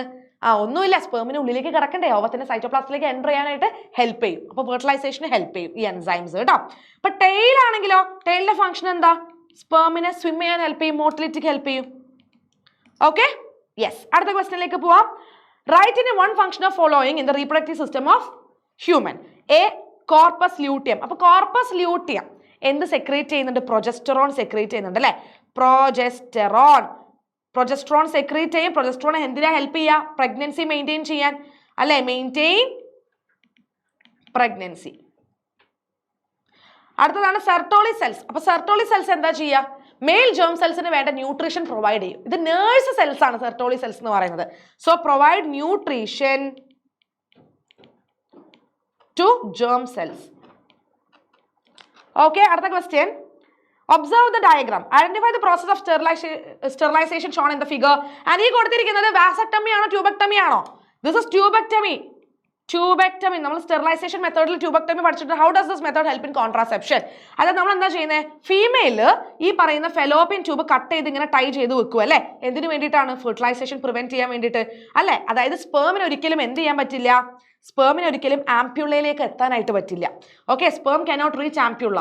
ഒന്നുമില്ല, സ്പെർമിന് ഉള്ളിലേക്ക് കിടക്കണ്ടേ, ഓവത്തിന്റെ സൈറ്റോപ്ലാസ്റ്റിലേക്ക് എൻ്റർ ചെയ്യാനായിട്ട് ഹെൽപ്പ് ചെയ്യും. അപ്പൊ ഫെർട്ടിലൈസേഷന് ഹെൽപ്പ് ചെയ്യും ഈ എൻസൈംസ് കേട്ടോ. അപ്പൊ ടെയിൽ ആണെങ്കിലോ, ടെയിലിന്റെ ഫംഗ്ഷൻ എന്താ? സ്പെർമിനെ സ്വിം ചെയ്യാൻ ഹെൽപ്പ് ചെയ്യും, മോട്ടിലിറ്റിക്ക് ഹെൽപ്പ് ചെയ്യും. Okay, yes. അടുത്ത ക്വസ്റ്റ്യനിലേക്ക് പോവാം. Write in one function of following in the reproductive system of human. A, corpus luteum. അപ്പൊ കോർപ്പസ് ലൂട്ടിയം എന്ത് സെക്രീറ്റ് ചെയ്യുന്നുണ്ട്? പ്രൊജസ്റ്ററോൺ സെക്രീറ്റ് ചെയ്യുന്നുണ്ട് അല്ലെ. പ്രൊജസ്ട്രോൺ സെക്രീറ്റ് ചെയ്യും. പ്രൊജസ്ട്രോൺ എന്തിനാ ഹെൽപ്പ് ചെയ്യുക? പ്രഗ്നൻസി മെയിൻറ്റെയിൻ ചെയ്യാൻ അല്ലെ, മെയിൻറ്റെയിൻ പ്രഗ്നൻസി. അടുത്തതാണ് സെർട്ടോളി സെൽസ്. അപ്പൊ സെർട്ടോളി സെൽസ് എന്താ ചെയ്യുക? മെയിൽ ജേം സെൽസിന് വേണ്ട ന്യൂട്രീഷൻ പ്രൊവൈഡ് ചെയ്യും. ഇത് നേഴ്സ് സെൽസ് ആണ് സെർട്ടോളി സെൽസ് എന്ന് പറയുന്നത്. So provide nutrition to germ cells. Okay, അടുത്ത question. Observe the diagram. Identify the process of sterilization shown in the figure. And ഈ കൊടുത്തിരിക്കുന്നത് vasectomy ആണോ ട്യൂബെക്ടമി ആണോ? This is tubectomy. ട്യൂബെക്ടമി. നമ്മൾ sterilisation മെത്തേഡിൽ ട്യൂബെക്ടമി പഠിച്ചിട്ടുണ്ട്. How does this method help in contraception? അതായത് നമ്മൾ എന്താ ചെയ്യുന്നത്? ഫീമെയില് ഈ പറയുന്ന ഫെലോപ്പിയൻ ട്യൂബ് കട്ട് ചെയ്ത് ഇങ്ങനെ ടൈ ചെയ്ത് വെക്കുക അല്ലേ. എന്തിനു വേണ്ടിയിട്ടാണ്? ഫെർട്ടിലൈസേഷൻ പ്രിവെന്റ് ചെയ്യാൻ വേണ്ടിയിട്ട് അല്ലേ. അതായത് സ്പേമിന് ഒരിക്കലും എന്ത് ചെയ്യാൻ പറ്റില്ല? സ്പേമിന് ഒരിക്കലും ആംപ്യുള്ളയിലേക്ക് എത്താനായിട്ട് പറ്റില്ല. Okay, sperm cannot reach ampulla.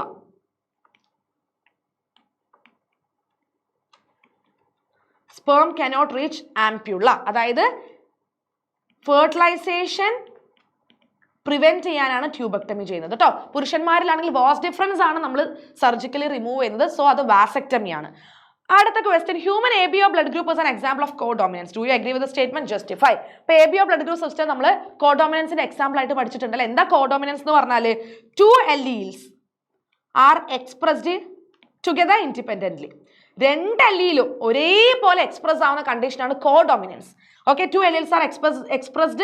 Sperm cannot reach ampulla. അതായത് ഫെർട്ടിലൈസേഷൻ പ്രിവെന്റ് ചെയ്യാനാണ് ട്യൂബെക്ടമി ചെയ്യുന്നത് കേട്ടോ. പുരുഷന്മാരിലാണെങ്കിൽ വാസ് ഡിഫറൻസ് ആണ് നമ്മൾ സർജിക്കലി റിമൂവ് ചെയ്യുന്നത്. സോ അത് വാസെക്ടമി ആണ്. അടുത്ത question. Human ABO blood group is an example of codominance. Do you agree with the statement? Justify. ഇപ്പൊ ABO ബ്ലഡ് ഗ്രൂപ്പ് സിസ്റ്റം നമ്മൾ കോഡോമിനൻസിന്റെ എക്സാമ്പിൾ ആയിട്ട് പഠിച്ചിട്ടുണ്ടല്ലോ. എന്താ കോഡോമിനൻസ് എന്ന് പറഞ്ഞാല്? 2 alleles are expressed together independently. 2 alleles ഒരേപോലെ എക്സ്പ്രസ് ആവുന്ന കണ്ടീഷനാണ് codominance. Okay, 2 alleles are expressed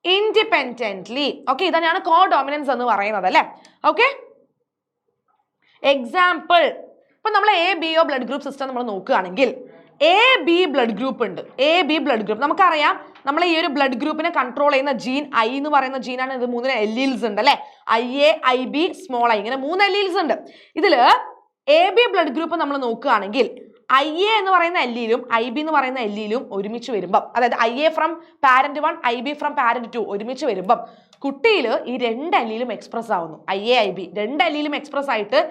independently. Okay, ഇതന്നെയാണ് കോഡോമിനൻസ് എന്ന് പറയുന്നത് അല്ലേ. Okay, example. ഇപ്പൊ നമ്മൾ ABO ബ്ലഡ് ഗ്രൂപ്പ് സിസ്റ്റം നമ്മൾ നോക്കുകയാണെങ്കിൽ AB ബ്ലഡ് ഗ്രൂപ്പ് ഉണ്ട്. AB ബ്ലഡ് ഗ്രൂപ്പ് നമുക്കറിയാം. നമ്മൾ ഈ ഒരു ബ്ലഡ് ഗ്രൂപ്പിനെ കൺട്രോൾ ചെയ്യുന്ന ജീൻ I എന്ന് പറയുന്ന ജീനാണ്. ഇത് 3 alleles ഉണ്ട് അല്ലെ. IA, IB, സ്മോൾ I, ഇങ്ങനെ 3 alleles ഉണ്ട്. ഇതില് AB ബ്ലഡ് ഗ്രൂപ്പ് നമ്മൾ നോക്കുകയാണെങ്കിൽ IA എന്ന് പറയുന്ന എല്ലിയിലും IB എന്ന് പറയുന്ന എല്ലിയിലും ഒരുമിച്ച് വരുമ്പം, അതായത് IA from parent 1, IB from parent 2 ഒരുമിച്ച് വരുമ്പം കുട്ടിയിൽ ഈ 2 അല്ലിയിലും എക്സ്പ്രസ് ആവുന്നു. IA, IB 2 അല്ലിയിലും എക്സ്പ്രസ് ആയിട്ട്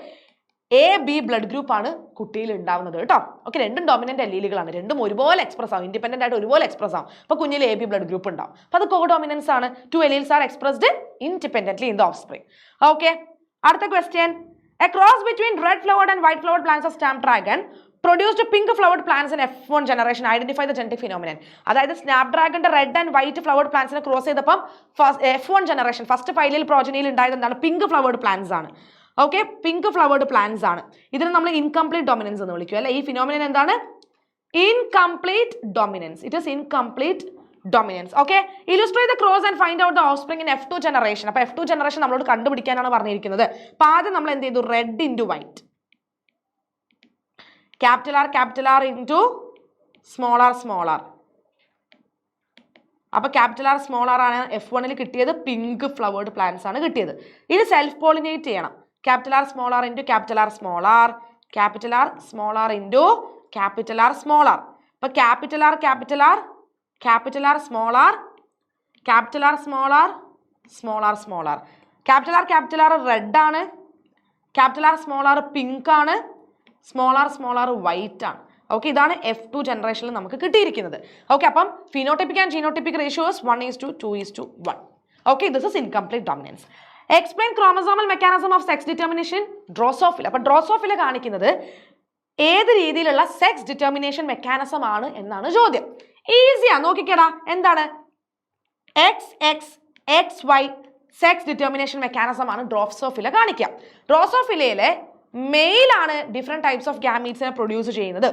AB ബ്ലഡ് ഗ്രൂപ്പ് ആണ് കുട്ടിയിൽ ഉണ്ടാവുന്നത് കേട്ടോ. ഓക്കെ, രണ്ടും ഡോമിനന്റ് അല്ലീലുകളാണ്. രണ്ടും ഒരുപോലെ എക്സ്പ്രസ് ആവും, ഇൻഡിപെൻഡന്റ് ആയിട്ട് ഒരുപോലെ എക്സ്പ്രസ് ആവും. അപ്പൊ കുഞ്ഞിൽ AB ബ്ലഡ് ഗ്രൂപ്പ് ഉണ്ടാവും. അപ്പൊ അത് കോഡോമിനൻസ് ആണ്. 2 alleles are expressed independently in the offspring. Okay, അടുത്ത question. A cross between red flowered and white flowered plants of snapdragon produced pink flowered plants in F1 generation. Identify the genetic phenomenon. അതായത് സ്നാപ്ഡ്രാഗന്റെ red and white flowered പ്ലാന്റ്സിനെ cross ചെയ്തപ്പം F1 generation first ഫൈലിൽ പ്രോജനിയിൽ ഉണ്ടായത് എന്താണ്? Pink flowered plants ആണ്. Okay, pink flowered plants ആണ്. ഇതിനെ നമ്മൾ ഇൻകംപ്ലീറ്റ് ഡോമിനൻസ് എന്ന് വിളിക്കും അല്ലെ. ഈ ഫിനോമിനൻ എന്താണ്? Incomplete dominance. It is incomplete dominance. Okay, illustrate the cross and find out the offspring in F2 generation. അപ്പോൾ F2 generation നമ്മളോട് കണ്ടുപിടിക്കാനാണ് പറഞ്ഞിരിക്കുന്നത്. അപ്പോൾ ആദ്യം നമ്മൾ എന്ത് ചെയ്തു? Red into white. Capital R into small r. അപ്പോൾ capital R small r ആണ് F1 ൽ കിട്ടിയത്. പിങ്ക് ഫ്ലവേർഡ് പ്ലാന്റ്സ് ആണ് കിട്ടിയത്. ഇത് സെൽഫ് പോളിനേറ്റ് ചെയ്യണം. capital R small r into capital R small r, capital R small r into capital R small r. അപ്പോൾ capital R capital R small r, capital R small r small r small r. capital R red ആണ്, capital R small r pink ആണ്, small r white ആണ്. Okay, ഇതാണ് F2 ജനറേഷനിൽ നമുക്ക് കിട്ടിയിരിക്കുന്നത്. Okay, അപ്പം phenotypic and genotypic ratios 1:2:1. Okay, this is incomplete dominance. Explain chromosomal mechanism of sex determination Drosophila. അപ്പം Drosophila കാണിക്കുന്നത് ഏത് രീതിയിലുള്ള സെക്സ് ഡിറ്റർമിനേഷൻ മെക്കാനിസം ആണ് എന്നാണ് ചോദ്യം. ഈസിയാ, നോക്കിക്കേടാ. എന്താണ്? XY സെക്സ് ഡിറ്റർമിനേഷൻ മെക്കാനിസം ആണ് ഡ്രോസോഫില കാണിക്കുക. ഡ്രോസോഫിലയിലെ മെയിലാണ് ഡിഫറെന്റ് ടൈപ്സ് ഓഫ് ഗാമീറ്റ്സിനെ പ്രൊഡ്യൂസ് ചെയ്യുന്നത്.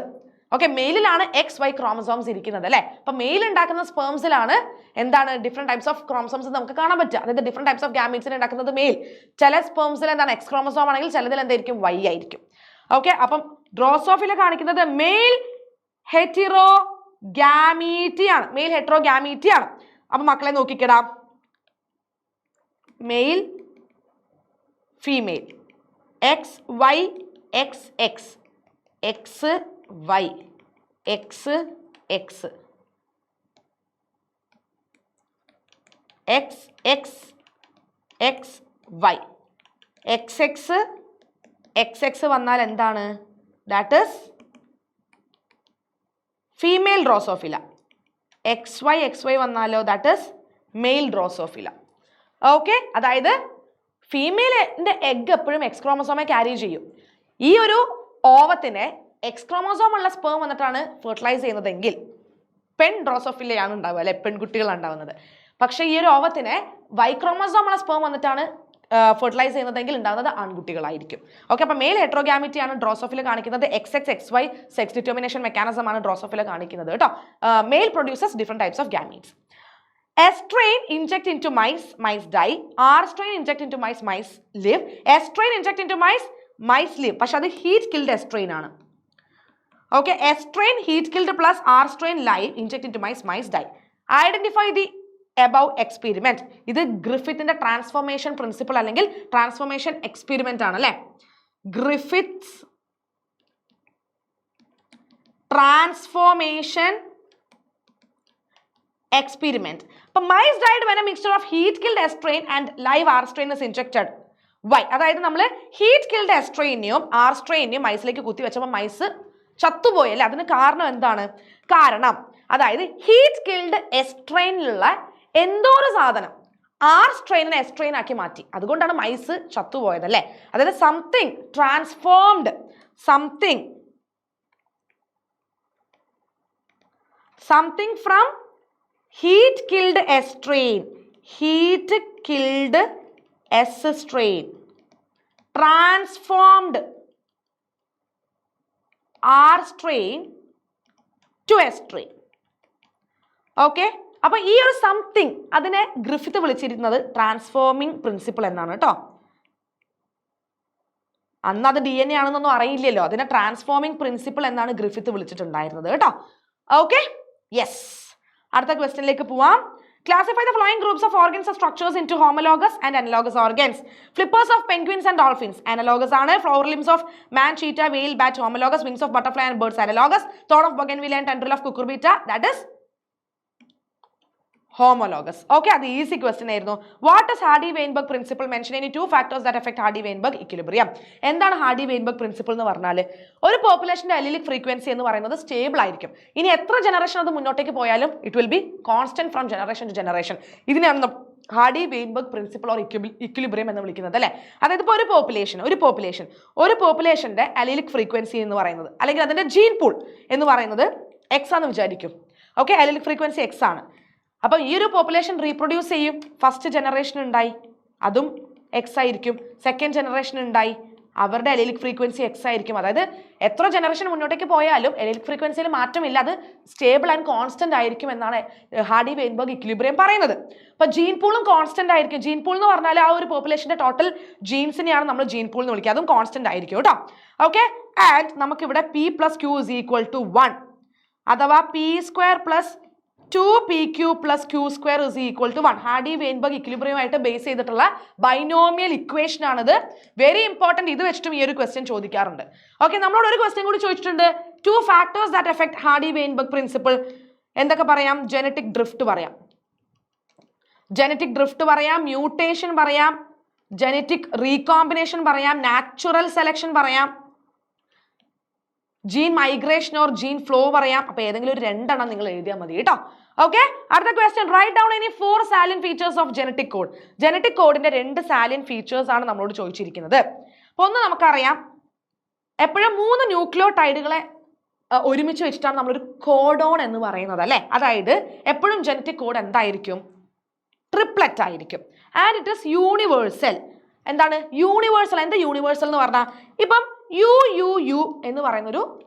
ഓക്കെ, മെയിലിലാണ് XY ക്രോമസോംസ് ഇരിക്കുന്നത് അല്ലേ. അപ്പൊ മെയിൽ ഉണ്ടാക്കുന്ന സ്പേംസിലാണ് എന്താണ് ഡിഫറെന്റ് ടൈപ്സ് ഓഫ് ക്രോമസോംസ് നമുക്ക് കാണാൻ പറ്റുക. അതായത് ഡിഫറെന്റ് ടൈപ്സ് ഓഫ് ഗാമീറ്റ്സിനെ ഉണ്ടാക്കുന്നത് മെയിൽ. ചില സ്പേംസിൽ എന്താണ് X ക്രോമസോം ആണെങ്കിൽ ചിലതിൽ എന്തായിരിക്കും Y ആയിരിക്കും. ഓക്കെ, അപ്പം ഡ്രോസോഫില കാണിക്കുന്നത് മെയിൽ ഹെറ്റിറോഗാമീറ്റി ആണ്. മെയിൽ ഹെറ്ററോഗാമീറ്റി ആണ്. അപ്പൊ മക്കളെ നോക്കിക്കടാ, male female XY XX XY XX XXXY XX വന്നാൽ എന്താണ്? That is female Drosophila. XY വന്നാലോ that is male Drosophila. Okay, അതായത് ഫീമെയിലിന്റെ എഗ് എപ്പോഴും X ക്രോമസോമെ ക്യാരി ചെയ്യും. ഈ ഒരു ഓവത്തിനെ X ക്രോമസോം ഉള്ള സ്പേം വന്നിട്ടാണ് ഫെർട്ടിലൈസ് ചെയ്യുന്നതെങ്കിൽ പെൺ ഡ്രോസോഫിലയാണ് ഉണ്ടാവുക അല്ലെ, പെൺകുട്ടികളാണ് ഉണ്ടാവുന്നത്. പക്ഷെ ഈ ഒരു ഓവത്തിനെ Y ക്രോമസോം ഉള്ള സ്പേം വന്നിട്ടാണ് ഫെർട്ടിലൈസ് ചെയ്യുന്നതെങ്കിൽ ഉണ്ടാകുന്നത് ആൺകുട്ടികളായിരിക്കും. ഓക്കെ, അപ്പൊ മെയിൽ ഹെട്രോഗാമിറ്റി ആണ് ഡ്രോസോഫില കാണിക്കുന്നത്. XXXY സെക്സ് ഡിറ്റർമിനേഷൻ മെക്കാനിസം ആണ് ഡ്രോസോഫില കാണിക്കുന്നത് കേട്ടോ. Male produces different types of gametes. S strain inject into mice die. R strain inject into mice live. S strain inject into mice live. പക്ഷെ അത് heat killed S strain ആണ്. Okay, S strain heat killed plus R strain live inject into mice die. Identify the above experiment. ഇത് ഗ്രിഫിത്തിന്റെ transformation principle അല്ലെങ്കിൽ transformation experiment ആണ് അല്ലെ. Griffiths transformation experiment. But mice died when a mixture of heat killed S strain and live R strain is injected. Why? അതായത് നമ്മൾ heat killed S strainനെയും R strainനെയും മൈസിലേക്ക് കുത്തി വെച്ചപ്പോൾ mice ചത്തുപോയി അല്ലേ. അതിന് കാരണം എന്താണ്? കാരണം അതായത് ഹീറ്റ് കിൽഡ് S strainലുള്ള എന്തോ ഒരു സാധനം R strainനെ S strain ആക്കി മാറ്റി. അതുകൊണ്ടാണ് മൈസ് ചത്തുപോയത് അല്ലേ. അതായത് something transformed, something from heat killed S strain transformed R strain to S strain. Okay, അപ്പൊ ഈ ഒരു സംതിങ് അതിനെ ഗ്രിഫിത്ത് വിളിച്ചിരുന്നത് ട്രാൻസ്ഫോമിംഗ് പ്രിൻസിപ്പിൾ എന്നാണ് കേട്ടോ. അന്ന് അത് DNA ആണെന്നൊന്നും അറിയില്ലല്ലോ. അതിനെ ട്രാൻസ്ഫോമിംഗ് പ്രിൻസിപ്പിൾ എന്നാണ് ഗ്രിഫിത്ത് വിളിച്ചിട്ടുണ്ടായിരുന്നത് കേട്ടോ. Okay, yes. അടുത്ത ക്വസ്റ്റ്യനിലേക്ക് പോവാം. Classify the following groups of organs or structures into homologous and analogous organs. Flippers of penguins and dolphins analogous ആണ്. Flower limbs of man, cheetah, whale, bat homologous. Wings of butterfly and birds analogous. Thorn of bougainvillea and tendril of cucurbita that is homologous. Okay, അത് easy question ആയിരുന്നു. What is hardy-Weinberg principle? Mention any 2 factors that affect hardy-Weinberg equilibrium. എന്താണ് hardy-Weinberg principle എന്ന് പറഞ്ഞാൽ ഒരു പോപ്പുലേഷന്റെ അലിലിക് frequency എന്ന് പറയുന്നത് stable ആയിരിക്കും. ഇനി എത്ര ജനറേഷൻ അത് മുന്നോട്ടേക്ക് പോയാലും it will be constant from generation to generation. ഇതിനാണ് ഹാർഡി-വെയിൻബർഗ് പ്രിൻസിപ്പിൾ ഓർ ഇക്വിലിബ്രിയം എന്ന് വിളിക്കുന്നത് അല്ലേ. അതായത് ഇപ്പോൾ ഒരു പോപ്പുലേഷന്റെ അലിലിക് ഫ്രീക്വൻസി എന്ന് പറയുന്നത് അല്ലെങ്കിൽ അതിന്റെ ജീൻ പൂൾ എന്ന് പറയുന്നത് എക്സ് ആണെന്ന് വിചാരിക്കും. ഓക്കെ, അലിലിക് ഫ്രീക്വൻസി എക്സ് ആണ്. അപ്പം ഈ ഒരു പോപ്പുലേഷൻ റീപ്രൊഡ്യൂസ് ചെയ്യും. ഫസ്റ്റ് ജനറേഷൻ ഉണ്ടായി, അതും എക്സ് ആയിരിക്കും. സെക്കൻഡ് ജനറേഷൻ ഉണ്ടായി, അവരുടെ എലിലിക് ഫ്രീക്വൻസി എക്സ് ആയിരിക്കും. അതായത് എത്ര ജനറേഷൻ മുന്നോട്ടേക്ക് പോയാലും എലിലിക് ഫ്രീക്വൻസിയിൽ മാറ്റമില്ല, അത് സ്റ്റേബിൾ ആൻഡ് കോൺസ്റ്റന്റ് ആയിരിക്കും എന്നാണ് ഹാർഡി വെയിൻബർഗ് ഇക്വിലിബ്രിയം പറയുന്നത്. അപ്പൊ ജീൻ പൂളും കോൺസ്റ്റന്റ് ആയിരിക്കും. ജീൻ പൂൾ എന്ന് പറഞ്ഞാൽ ആ ഒരു പോപ്പുലേഷന്റെ ടോട്ടൽ ജീൻസിനെയാണ് നമ്മൾ ജീൻ പൂൾ എന്ന് വിളിക്കുക. അതും കോൺസ്റ്റന്റ് ആയിരിക്കും കേട്ടോ. ഓക്കെ, ആൻഡ് നമുക്കിവിടെ p plus q is equal to 1 അഥവാ p square plus 2pq plus q square is equal to 1. Hardy Weinberg ഇക്വിലിബ്രിയമായിട്ട് ബേസ് ചെയ്തിട്ടുള്ള ബൈനോമിയൽ ഇക്വേഷൻ ആണിത്. Very important. ഇത് വെച്ചിട്ടും ഈ ഒരു ക്വസ്റ്റ്യൻ ചോദിക്കാറുണ്ട്. ഓക്കെ, നമ്മളോട് ഒരു ക്വസ്റ്റ്യൻ കൂടി ചോദിച്ചിട്ടുണ്ട്. 2 factors that affect Hardy Weinberg principle. എന്തൊക്കെ പറയാം? ജനറ്റിക് ഡ്രിഫ്റ്റ് പറയാം, ജനറ്റിക് ഡ്രിഫ്റ്റ് പറയാം, മ്യൂട്ടേഷൻ പറയാം, ജനറ്റിക് റീകോമ്പിനേഷൻ പറയാം, നാച്ചുറൽ സെലക്ഷൻ പറയാം, gene migration or gene flow പറയാം. അപ്പൊ ഏതെങ്കിലും ഒരു 2 എണ്ണം നിങ്ങൾ എഴുതിയാൽ മതി കേട്ടോ. ഓക്കെ, അടുത്ത question. Write down any 4 salient features of genetic code. Genetic കോഡിന്റെ 2 സാലിയന്റ് ഫീച്ചേഴ്സ് ആണ് നമ്മളോട് ചോദിച്ചിരിക്കുന്നത്. അപ്പൊ ഒന്ന് നമുക്കറിയാം, എപ്പോഴും 3 ന്യൂക്ലിയോടൈഡുകളെ ഒരുമിച്ച് വെച്ചിട്ടാണ് നമ്മളൊരു കോഡോൺ എന്ന് പറയുന്നത് അല്ലെ. അതായത് എപ്പോഴും ജനറ്റിക് കോഡ് എന്തായിരിക്കും? ട്രിപ്ലറ്റ് ആയിരിക്കും. And it is universal. എന്താണ് യൂണിവേഴ്സൽ? എന്താ യൂണിവേഴ്സൽ എന്ന് പറഞ്ഞാൽ, ഇപ്പം യു എന്ന് പറയുന്ന ഒരു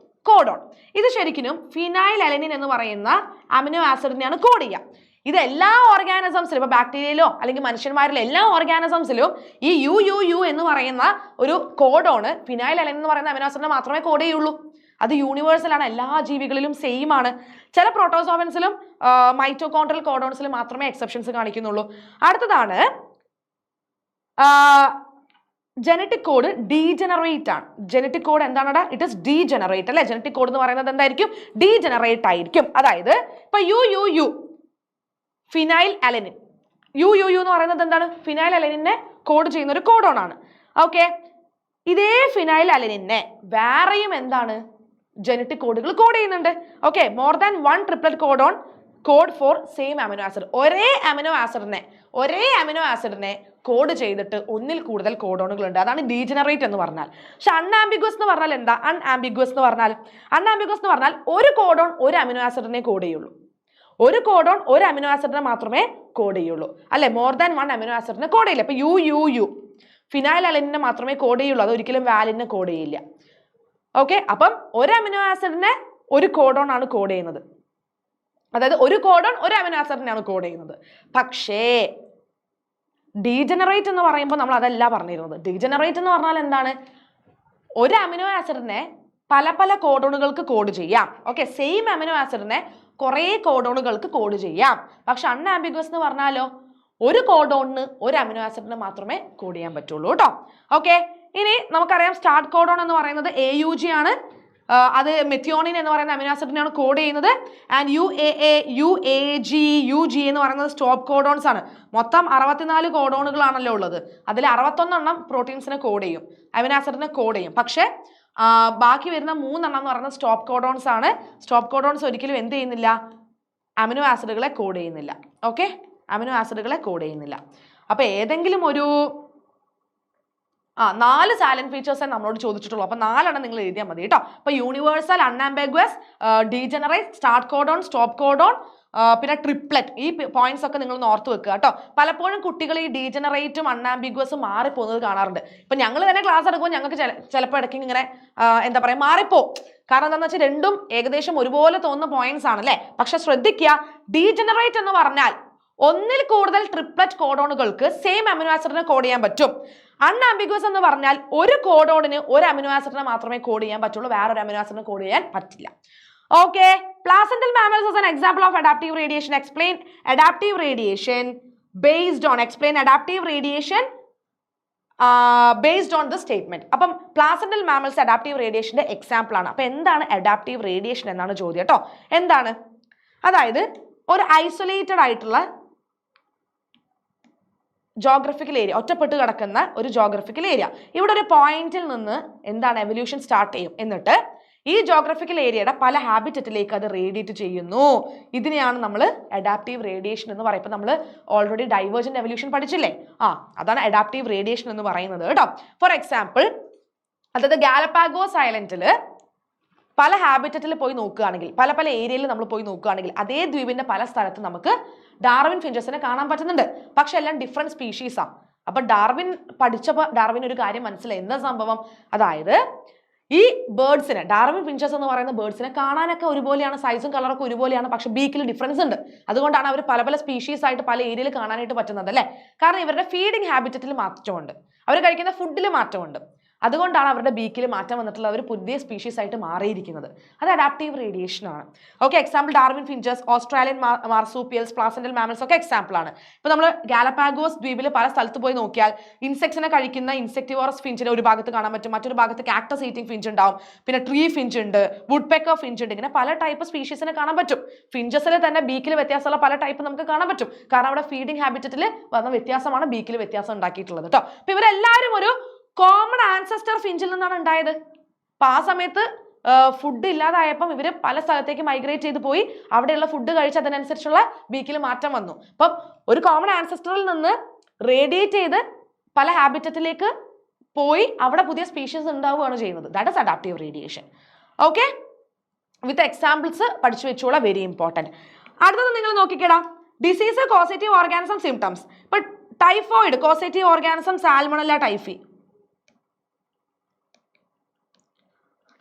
കോഡോൺ, ഇത് ശരിക്കും ഫിനൈൽ അലനിൻ എന്ന് പറയുന്ന അമിനോ ആസിഡിനെയാണ് കോഡ് ചെയ്യുക. ഇത് എല്ലാ ഓർഗാനിസംസിലും, ഇപ്പൊ ബാക്ടീരിയയിലോ അല്ലെങ്കിൽ മനുഷ്യന്മാരിലോ എല്ലാ ഓർഗാനിസംസിലും ഈ യു എന്ന് പറയുന്ന ഒരു കോഡോണ് ഫിനൈൽ അലനിൻ എന്ന് പറയുന്ന അമിനോ ആസിഡിനെ മാത്രമേ കോഡ് ചെയ്യുള്ളൂ. അത് യൂണിവേഴ്സൽ ആണ്, എല്ലാ ജീവികളിലും സെയിം ആണ്. ചില പ്രോട്ടോസോവൻസിലും മൈറ്റോകോൺഡ്രിയൽ കോഡോൺസിലും മാത്രമേ എക്സെപ്ഷൻസ് കാണിക്കുന്നുള്ളൂ. അടുത്തതാണ് ജനറ്റിക് കോഡ് ഡീജനറേറ്റ് ആണ്. ജനറ്റിക് കോഡ് എന്താണ്? ഇറ്റ് ഇസ് ഡീജനറേറ്റ് അല്ലെ. ജനറ്റിക് കോഡ് എന്ന് പറയുന്നത് എന്തായിരിക്കും? ഡീജനറേറ്റ് ആയിരിക്കും. അതായത് ഇപ്പൊ യു ഫിനൈൽ അലനിൻ, യു എന്ന് പറയുന്നത് എന്താണ്? ഫിനൈൽ അലനിനെ കോഡ് ചെയ്യുന്ന ഒരു കോഡോൺ ആണ്. ഓക്കെ, ഇതേ ഫിനൈൽ അലനിനെ വേറെയും എന്താണ് ജനറ്റിക് കോഡുകൾ കോഡ് ചെയ്യുന്നുണ്ട്. Okay, more than 1 triplet codon code for same amino acid. ഒരേ അമിനോ ആസിഡിനെ കോഡ് ചെയ്തിട്ട് ഒന്നിൽ കൂടുതൽ കോഡോണുകൾ ഉണ്ട്. അതാണ് ഡീജനറേറ്റ് എന്ന് പറഞ്ഞാൽ. പക്ഷെ അൺആംബിഗ്വസ് എന്ന് പറഞ്ഞാൽ എന്താ? അൺആംബിഗ്വസ് എന്ന് പറഞ്ഞാൽ ഒരു കോഡോൺ ഒരു അമിനോ ആസിഡിനെ കോഡ് ചെയ്യുള്ളൂ. ഒരു കോഡോൺ ഒരു അമിനോ ആസിഡിനെ മാത്രമേ കോഡ് ചെയ്യുള്ളൂ അല്ലെ. മോർ ദാൻ 1 അമിനോ ആസിഡിനെ കോഡ് ചെയ്യില്ല. ഇപ്പൊ യു ഫിനൈൽ അലനിനെ മാത്രമേ കോഡ് ചെയ്യുള്ളൂ, അത് ഒരിക്കലും വാലിനെ കോഡ് ചെയ്യില്ല. ഓക്കെ, അപ്പം ഒരു അമിനോ ആസിഡിനെ ഒരു കോഡോൺ ആണ് കോഡ് ചെയ്യുന്നത്. അതായത് ഒരു കോഡോൺ ഒരു അമിനോ ആസിഡിനെയാണ് കോഡ് ചെയ്യുന്നത്. പക്ഷേ ഡീജനറേറ്റ് എന്ന് പറയുമ്പോൾ നമ്മൾ അതല്ല പറഞ്ഞിരുന്നത്. ഡീജനറേറ്റ് എന്ന് പറഞ്ഞാൽ എന്താണ്? ഒരു അമിനോ ആസിഡിനെ പല കോഡോണുകൾക്ക് കോഡ് ചെയ്യാം. ഓക്കെ, സെയിം അമിനോ ആസിഡിനെ കുറേ കോഡോണുകൾക്ക് കോഡ് ചെയ്യാം. പക്ഷെ അൺആംബിഗ്വസ് എന്ന് പറഞ്ഞാലോ ഒരു കോഡോണിന് ഒരു അമിനോ ആസിഡിനെ മാത്രമേ കോഡ് ചെയ്യാൻ പറ്റുള്ളൂ കേട്ടോ. ഓക്കെ, ഇനി നമുക്കറിയാം സ്റ്റാർട്ട് കോഡോൺ എന്ന് പറയുന്നത് AUG ആണ്. അത് മെത്തിയോണിൻ എന്ന് പറയുന്ന അമിനോ ആസിഡിനെയാണ് കോഡ് ചെയ്യുന്നത്. ആൻഡ് UAG UG എന്ന് പറയുന്നത് സ്റ്റോപ്പ് കോഡോൺസ് ആണ്. മൊത്തം 64 കോഡോണുകളാണല്ലോ ഉള്ളത്. അതിൽ 61 എണ്ണം പ്രോട്ടീൻസിനെ കോഡ് ചെയ്യും, അമിനോ ആസിഡിനെ കോഡ് ചെയ്യും. പക്ഷേ ബാക്കി വരുന്ന 3 എണ്ണം എന്ന് പറയുന്നത് സ്റ്റോപ്പ് കോഡോൺസ് ആണ്. സ്റ്റോപ്പ് കോഡോൺസ് ഒരിക്കലും എന്ത് ചെയ്യുന്നില്ല? അമിനോ ആസിഡുകളെ കോഡ് ചെയ്യുന്നില്ല. ഓക്കെ, അമിനോ ആസിഡുകളെ കോഡ് ചെയ്യുന്നില്ല. അപ്പൊ ഏതെങ്കിലും ഒരു 4 സാലന്റ് ഫീച്ചേഴ്സേ നമ്മളോട് ചോദിച്ചിട്ടുള്ളൂ. അപ്പൊ 4 എണ്ണം നിങ്ങൾ എഴുതിയാൽ മതി കേട്ടോ. അപ്പൊ universal, unambiguous, degenerate, start codon, stop codon, പിന്നെ ട്രിപ്ലറ്റ്. ഈ പോയിന്റ്സ് ഒക്കെ നിങ്ങൾ ഓർത്ത് വെക്കുക കേട്ടോ. പലപ്പോഴും കുട്ടികൾ ഈ ഡീജനറേറ്റും അൺആംബിഗ്വസും മാറിപ്പോകുന്നത് കാണാറുണ്ട്. ഇപ്പൊ ഞങ്ങൾ തന്നെ ക്ലാസ് എടുക്കുമ്പോൾ ഞങ്ങൾക്ക് ചിലപ്പോൾ ഇടയ്ക്ക് ഇങ്ങനെ എന്താ പറയാ മാറിപ്പോ. കാരണം എന്താണെന്ന് വെച്ചാൽ രണ്ടും ഏകദേശം ഒരുപോലെ തോന്നുന്ന പോയിന്റ്സ് ആണല്ലേ. പക്ഷെ ശ്രദ്ധിക്കുക, ഡീജനറേറ്റ് എന്ന് പറഞ്ഞാൽ ഒന്നിൽ കൂടുതൽ ട്രിപ്ലറ്റ് കോഡോണുകൾക്ക് സെയിം അമിനോ ആസിഡിനെ കോഡ് ചെയ്യാൻ പറ്റും. അൺആംബിഗ്വസ് എന്ന് പറഞ്ഞാൽ ഒരു കോഡോണിന് ഒരു അമിനോ ആസിഡിനെ മാത്രമേ കോഡ് ചെയ്യാൻ പറ്റുള്ളൂ, വേറൊരു അമിനോ ആസിഡിനെ കോഡ് ചെയ്യാൻ പറ്റില്ല. Okay, placental mammals is an example of adaptive radiation. Explain adaptive radiation based on based on the statement. അപ്പം പ്ലാസന്റൽ മാമൽസ് അഡാപ്റ്റീവ് റേഡിയേഷന്റെ എക്സാമ്പിൾ ആണ്. അപ്പൊ എന്താണ് അഡാപ്റ്റീവ് റേഡിയേഷൻ എന്നാണ് ചോദ്യം കേട്ടോ. എന്താണ്? അതായത് ഒരു ഐസൊലേറ്റഡ് ആയിട്ടുള്ള ജോഗ്രഫിക്കൽ ഏരിയ, ഒറ്റപ്പെട്ട് കിടക്കുന്ന ഒരു ജോഗ്രഫിക്കൽ ഏരിയ, ഇവിടെ ഒരു പോയിന്റിൽ നിന്ന് എന്താണ് എവല്യൂഷൻ സ്റ്റാർട്ട് ചെയ്യും. എന്നിട്ട് ഈ ജോഗ്രഫിക്കൽ ഏരിയയുടെ പല ഹാബിറ്ററ്റിലേക്ക് അത് റേഡിയേറ്റ് ചെയ്യുന്നു. ഇതിനെയാണ് നമ്മൾ അഡാപ്റ്റീവ് റേഡിയേഷൻ എന്ന് പറയുമ്പോൾ നമ്മൾ ഓൾറെഡി ഡൈവേർജന്റ് എവല്യൂഷൻ പഠിച്ചില്ലേ? അതാണ് അഡാപ്റ്റീവ് റേഡിയേഷൻ എന്ന് പറയുന്നത് കേട്ടോ. ഫോർ എക്സാമ്പിൾ, അതായത് ഗാലപ്പാഗോസ് ഐലൻഡിൽ പല ഹാബിറ്ററ്റിൽ പോയി നോക്കുകയാണെങ്കിൽ, പല ഏരിയയിൽ നമ്മൾ പോയി നോക്കുകയാണെങ്കിൽ അതേ ദ്വീപിന്റെ പല സ്ഥലത്തും നമുക്ക് ഡാർവിൻ ഫിഞ്ചസിനെ കാണാൻ പറ്റുന്നുണ്ട്. പക്ഷെ എല്ലാം ഡിഫറെന്റ് സ്പീഷീസാണ്. അപ്പൊ ഡാർവിൻ പഠിച്ചപ്പോൾ ഡാർവിൻ ഒരു കാര്യം മനസ്സിലായി. എന്താ സംഭവം? അതായത് ഈ ബേർഡ്സിനെ, ഡാർവിൻ ഫിഞ്ചസ് എന്ന് പറയുന്ന ബേർഡ്സിനെ കാണാനൊക്കെ ഒരുപോലെയാണ്, സൈസും കളറൊക്കെ ഒരുപോലെയാണ്, പക്ഷെ ബീക്കിൽ ഡിഫറൻസ് ഉണ്ട്. അതുകൊണ്ടാണ് അവർ പല പല സ്പീഷീസ് ആയിട്ട് പല ഏരിയയിൽ കാണാനായിട്ട് പറ്റുന്നത് അല്ലേ? കാരണം ഇവരുടെ ഫീഡിങ് ഹാബിറ്ററ്റിൽ മാറ്റമുണ്ട്, അവർ കഴിക്കുന്ന ഫുഡിൽ മാറ്റമുണ്ട്. അതുകൊണ്ടാണ് അവരുടെ ബീക്കിൽ മാറ്റം വന്നിട്ടുള്ള അവർ പുതിയ സ്പീഷീസ് ആയിട്ട് മാറിയിരിക്കുന്നത്. അത് അഡാപ്റ്റീവ് റേഡിയേഷൻ ആണ്. Okay, example Darwin finches, Australian മാർസൂപ്പിയൽസ്, placental mammals ഒക്കെ എക്സാമ്പിൾ ആണ്. ഇപ്പൊ നമ്മൾ ഗാലപാഗോസ് ദ്വീപിൽ പല സ്ഥലത്ത് പോയി നോക്കിയാൽ ഇൻസെക്ട്സിനെ കഴിക്കുന്ന ഇൻസെക്ടിവോറസ് ഫിഞ്ചിനെ ഒരു ഭാഗത്ത് കാണാൻ പറ്റും, മറ്റൊരു ഭാഗത്ത് കാക്ടസ് ഈറ്റിംഗ് ഫിഞ്ച് ഉണ്ടാവും, പിന്നെ ട്രീ ഫിഞ്ച് ഉണ്ട്, വുഡ് പെക്കർ ഫിഞ്ച് ഉണ്ട്. ഇങ്ങനെ പല ടൈപ്പ് സ്പീഷീസിനെ കാണാൻ പറ്റും. ഫിഞ്ചസിൽ തന്നെ ബീക്കിൽ വ്യത്യാസമുള്ള പല ടൈപ്പ് നമുക്ക് കാണാൻ പറ്റും. കാരണം അവിടെ ഫീഡിംഗ് ഹാബിറ്ററ്റിൽ വന്ന വ്യത്യാസമാണ് ബീക്കിൽ വ്യത്യാസം ഉണ്ടാക്കിയിട്ടുള്ളത് കേട്ടോ. അപ്പൊ ഇവരെല്ലാവരും ഒരു കോമൺ ആൻസസ്റ്റർ ഫിഞ്ചിൽ നിന്നാണ് ഉണ്ടായത്. അപ്പൊ ആ സമയത്ത് ഫുഡ് ഇല്ലാതായപ്പം ഇവര് പല സ്ഥലത്തേക്ക് മൈഗ്രേറ്റ് ചെയ്ത് പോയി, അവിടെയുള്ള ഫുഡ് കഴിച്ച് അതിനനുസരിച്ചുള്ള ബീക്കിൽ മാറ്റം വന്നു. അപ്പം ഒരു കോമൺ ആൻസസ്റ്ററിൽ നിന്ന് റേഡിയേറ്റ് ചെയ്ത് പല ഹാബിറ്ററ്റിലേക്ക് പോയി അവിടെ പുതിയ സ്പീഷീസ് ഉണ്ടാവുകയാണ് ചെയ്യുന്നത്. That is adaptive radiation. Okay, with examples പഠിച്ചു വെച്ചോളാം, വെരി ഇമ്പോർട്ടൻറ്റ്. അടുത്തത് നിങ്ങൾ നോക്കിക്കേടാ, ഡിസീസ്, കോസേറ്റീവ് ഓർഗാനിസം, സിംറ്റംസ്. ഇപ്പൊ typhoid, causative organism, സാൽമണല്ല typhi,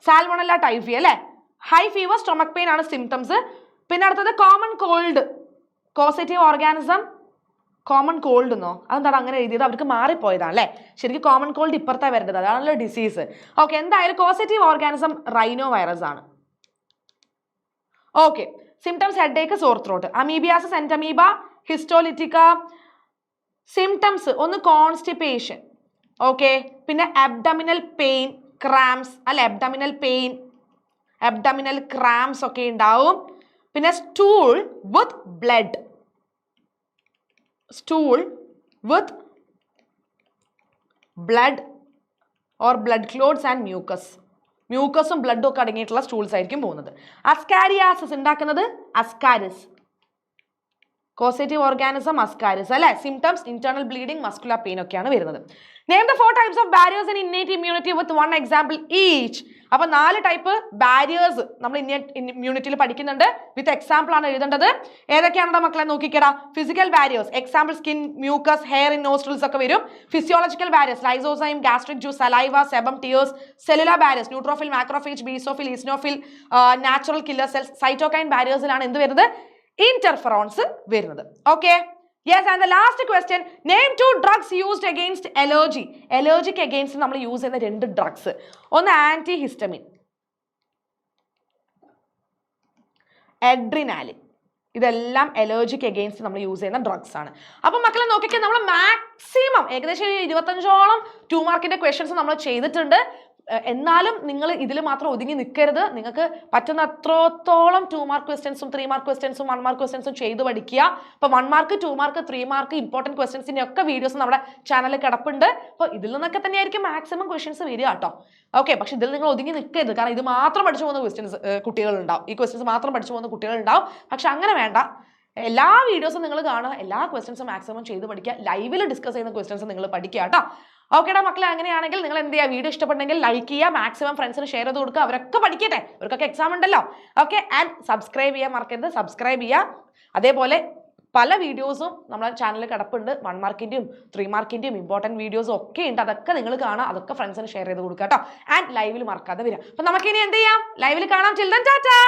സാൽമണല്ല typhi അല്ലേ? ഹൈ ഫീവർ, സ്റ്റൊമക് പെയിൻ ആണ് സിംറ്റംസ്. പിന്നെ അടുത്തത് common called, causative organism common called എന്നോ, അതെന്താണ് അങ്ങനെ എഴുതിയത്? അവർക്ക് മാറിപ്പോയതാണ് അല്ലേ? ശരിക്കും കോമൺ കോൾഡ് ഇപ്പുറത്താണ് വരേണ്ടത്, അതാണല്ലോ ഡിസീസ്. ഓക്കെ, എന്തായാലും കോസേറ്റീവ് ഓർഗാനിസം റൈനോ വൈറസ് ആണ്. Okay, symptoms headache, sore throat, amoebiasis, entamoeba, histolytica. Symptoms ഒന്ന് കോൺസ്റ്റിപ്പേഷൻ, ഓക്കെ, പിന്നെ അബ്ഡമിനൽ പെയിൻ, ക്രാംസ് അല്ലെ, അബ്ഡമിനൽ പെയിൻ, അബ്ഡമിനൽ ക്രാംസ് ഒക്കെ ഉണ്ടാവും. പിന്നെ stool with blood, stool with blood or blood clots and mucus, മ്യൂക്കസും ബ്ലഡും ഒക്കെ അടങ്ങിയിട്ടുള്ള സ്റ്റൂൾസ് ആയിരിക്കും പോകുന്നത്. അസ്കാരിയാസിസ് ഉണ്ടാക്കുന്നത് അസ്കാരിസ്, കോസേറ്റീവ് ഓർഗാനിസം അസ്കാരിസ് അല്ലെ. Symptoms internal bleeding, muscular pain ഒക്കെയാണ് വരുന്നത്. Name the 4 types of barriers in innate immunity with one example each. അപ്പൊ 4 ടൈപ്പ് ബാരിയേഴ്സ് നമ്മൾ ഇമ്മ്യൂണിറ്റിയിൽ പഠിക്കുന്നുണ്ട്, വിത്ത് എക്സാമ്പിൾ ആണ് എഴുതേണ്ടത്. ഏതൊക്കെയാണെന്ന് മക്കളെ നോക്കിക്കടാ. Physical barriers, example skin, mucus, hair in nostrils ഒക്കെ വരും. Physiological barriers, lysozyme, gastric juice, saliva, sebum, tears. Cellular barriers, neutrophil, macrophage, basophil, eosinophil, natural killer cells. Cytokine ബാരിയേഴ്സിലാണ് എന്ത് വരുന്നത്? ഇന്റർഫെറോൺസ് വരുന്നത്. Okay, yes, and the last question, name 2 drugs used against allergy. അലർജിക്ക് against നമ്മൾ use ചെയ്യുന്ന 2 drugs. ഒന്ന് anti histamine, adrenaline. ഇതെല്ലാം അലർജിക്ക് അഗെയിൻസ്റ്റ് നമ്മൾ യൂസ് ചെയ്യുന്ന ഡ്രഗ്സ് ആണ്. അപ്പൊ മക്കളെ നോക്കിക്കാൻ നമ്മൾ മാക്സിമം ഏകദേശം 25ഓളം 2 മാർക്കിന്റെ ക്വസ്റ്റ്യൻസ് നമ്മൾ ചെയ്തിട്ടുണ്ട്. എന്നാലും നിങ്ങൾ ഇതിൽ മാത്രം ഒതുങ്ങി നിൽക്കരുത്. നിങ്ങൾക്ക് പറ്റുന്ന അത്രത്തോളം 2 മാർക്ക് ക്വസ്റ്റ്യൻസും 3 മാർക്ക് ക്വസ്റ്റ്യൻസും 1 മാർക്ക് ക്വസ്റ്റ്യൻസും ചെയ്ത് പഠിക്കുക. ഇപ്പൊ 1 മാർക്ക് 2 മാർക്ക് 3 മാർക്ക് ഇമ്പോർട്ടൻറ്റ് ക്വസ്റ്റ്യൻസിന്റെ ഒക്കെ വീഡിയോസ് നമ്മുടെ ചാനലിൽ കിടപ്പുണ്ട്. അപ്പോൾ ഇതിൽ നിന്നൊക്കെ തന്നെയായിരിക്കും മാക്സിമം ക്വസ്റ്റ്യൻസ് വരിക കേട്ടോ. ഓക്കെ, പക്ഷെ ഇതിൽ നിങ്ങൾ ഒതുങ്ങി നിൽക്കരുത്. കാരണം ഇത് മാത്രം പഠിച്ചു പോകുന്ന ക്വസ്റ്റ്യൻസ് കുട്ടികളുണ്ടാവും, ഈ ക്വസ്റ്റ്യൻസ് മാത്രം പഠിച്ചു പോകുന്ന കുട്ടികളുണ്ടാവും. പക്ഷെ അങ്ങനെ വേണ്ട, എല്ലാ വീഡിയോസും നിങ്ങൾ കാണുക, എല്ലാ ക്വസ്റ്റ്യൻസും മാക്സിമം ചെയ്ത് പഠിക്കുക, ലൈവിൽ ഡിസ്കസ് ചെയ്യുന്ന ക്വസ്റ്റ്യൻസ് നിങ്ങൾ പഠിക്കുക കേട്ടോ. ഓക്കേടാ മക്കളെ, അങ്ങനെയാണെങ്കിൽ നിങ്ങൾ എന്ത് ചെയ്യുക, വീഡിയോ ഇഷ്ടപ്പെട്ടെങ്കിൽ ലൈക്ക് ചെയ്യുക, മാക്സിമം ഫ്രണ്ട്സിന് ഷെയർ ചെയ്ത് കൊടുക്കുക, അവരൊക്കെ പഠിക്കട്ടെ, അവർക്കൊക്കെ എക്സാം ഉണ്ടല്ലോ. ഓക്കെ, ആൻഡ് സബ്സ്ക്രൈബ് ചെയ്യാൻ മറക്കരുത്, സബ്സ്ക്രൈബ് ചെയ്യുക. അതേപോലെ പല വീഡിയോസും നമ്മുടെ ചാനലിൽ കിടപ്പുണ്ട്, 1 മാർക്കിൻ്റെയും 3 മാർക്കിൻ്റെയും ഇമ്പോർട്ടൻറ്റ് വീഡിയോസും ഒക്കെ ഉണ്ട്. അതൊക്കെ നിങ്ങൾ കാണാം, അതൊക്കെ ഫ്രണ്ട്സിന് ഷെയർ ചെയ്ത് കൊടുക്കുക കേട്ടോ. ആൻഡ് ലൈവിൽ മറക്കാതെ വരിക. അപ്പം നമുക്കിനി എന്ത് ചെയ്യാം, ലൈവിൽ കാണാം. ചിൽഡ്രൻ ടാറ്റാ.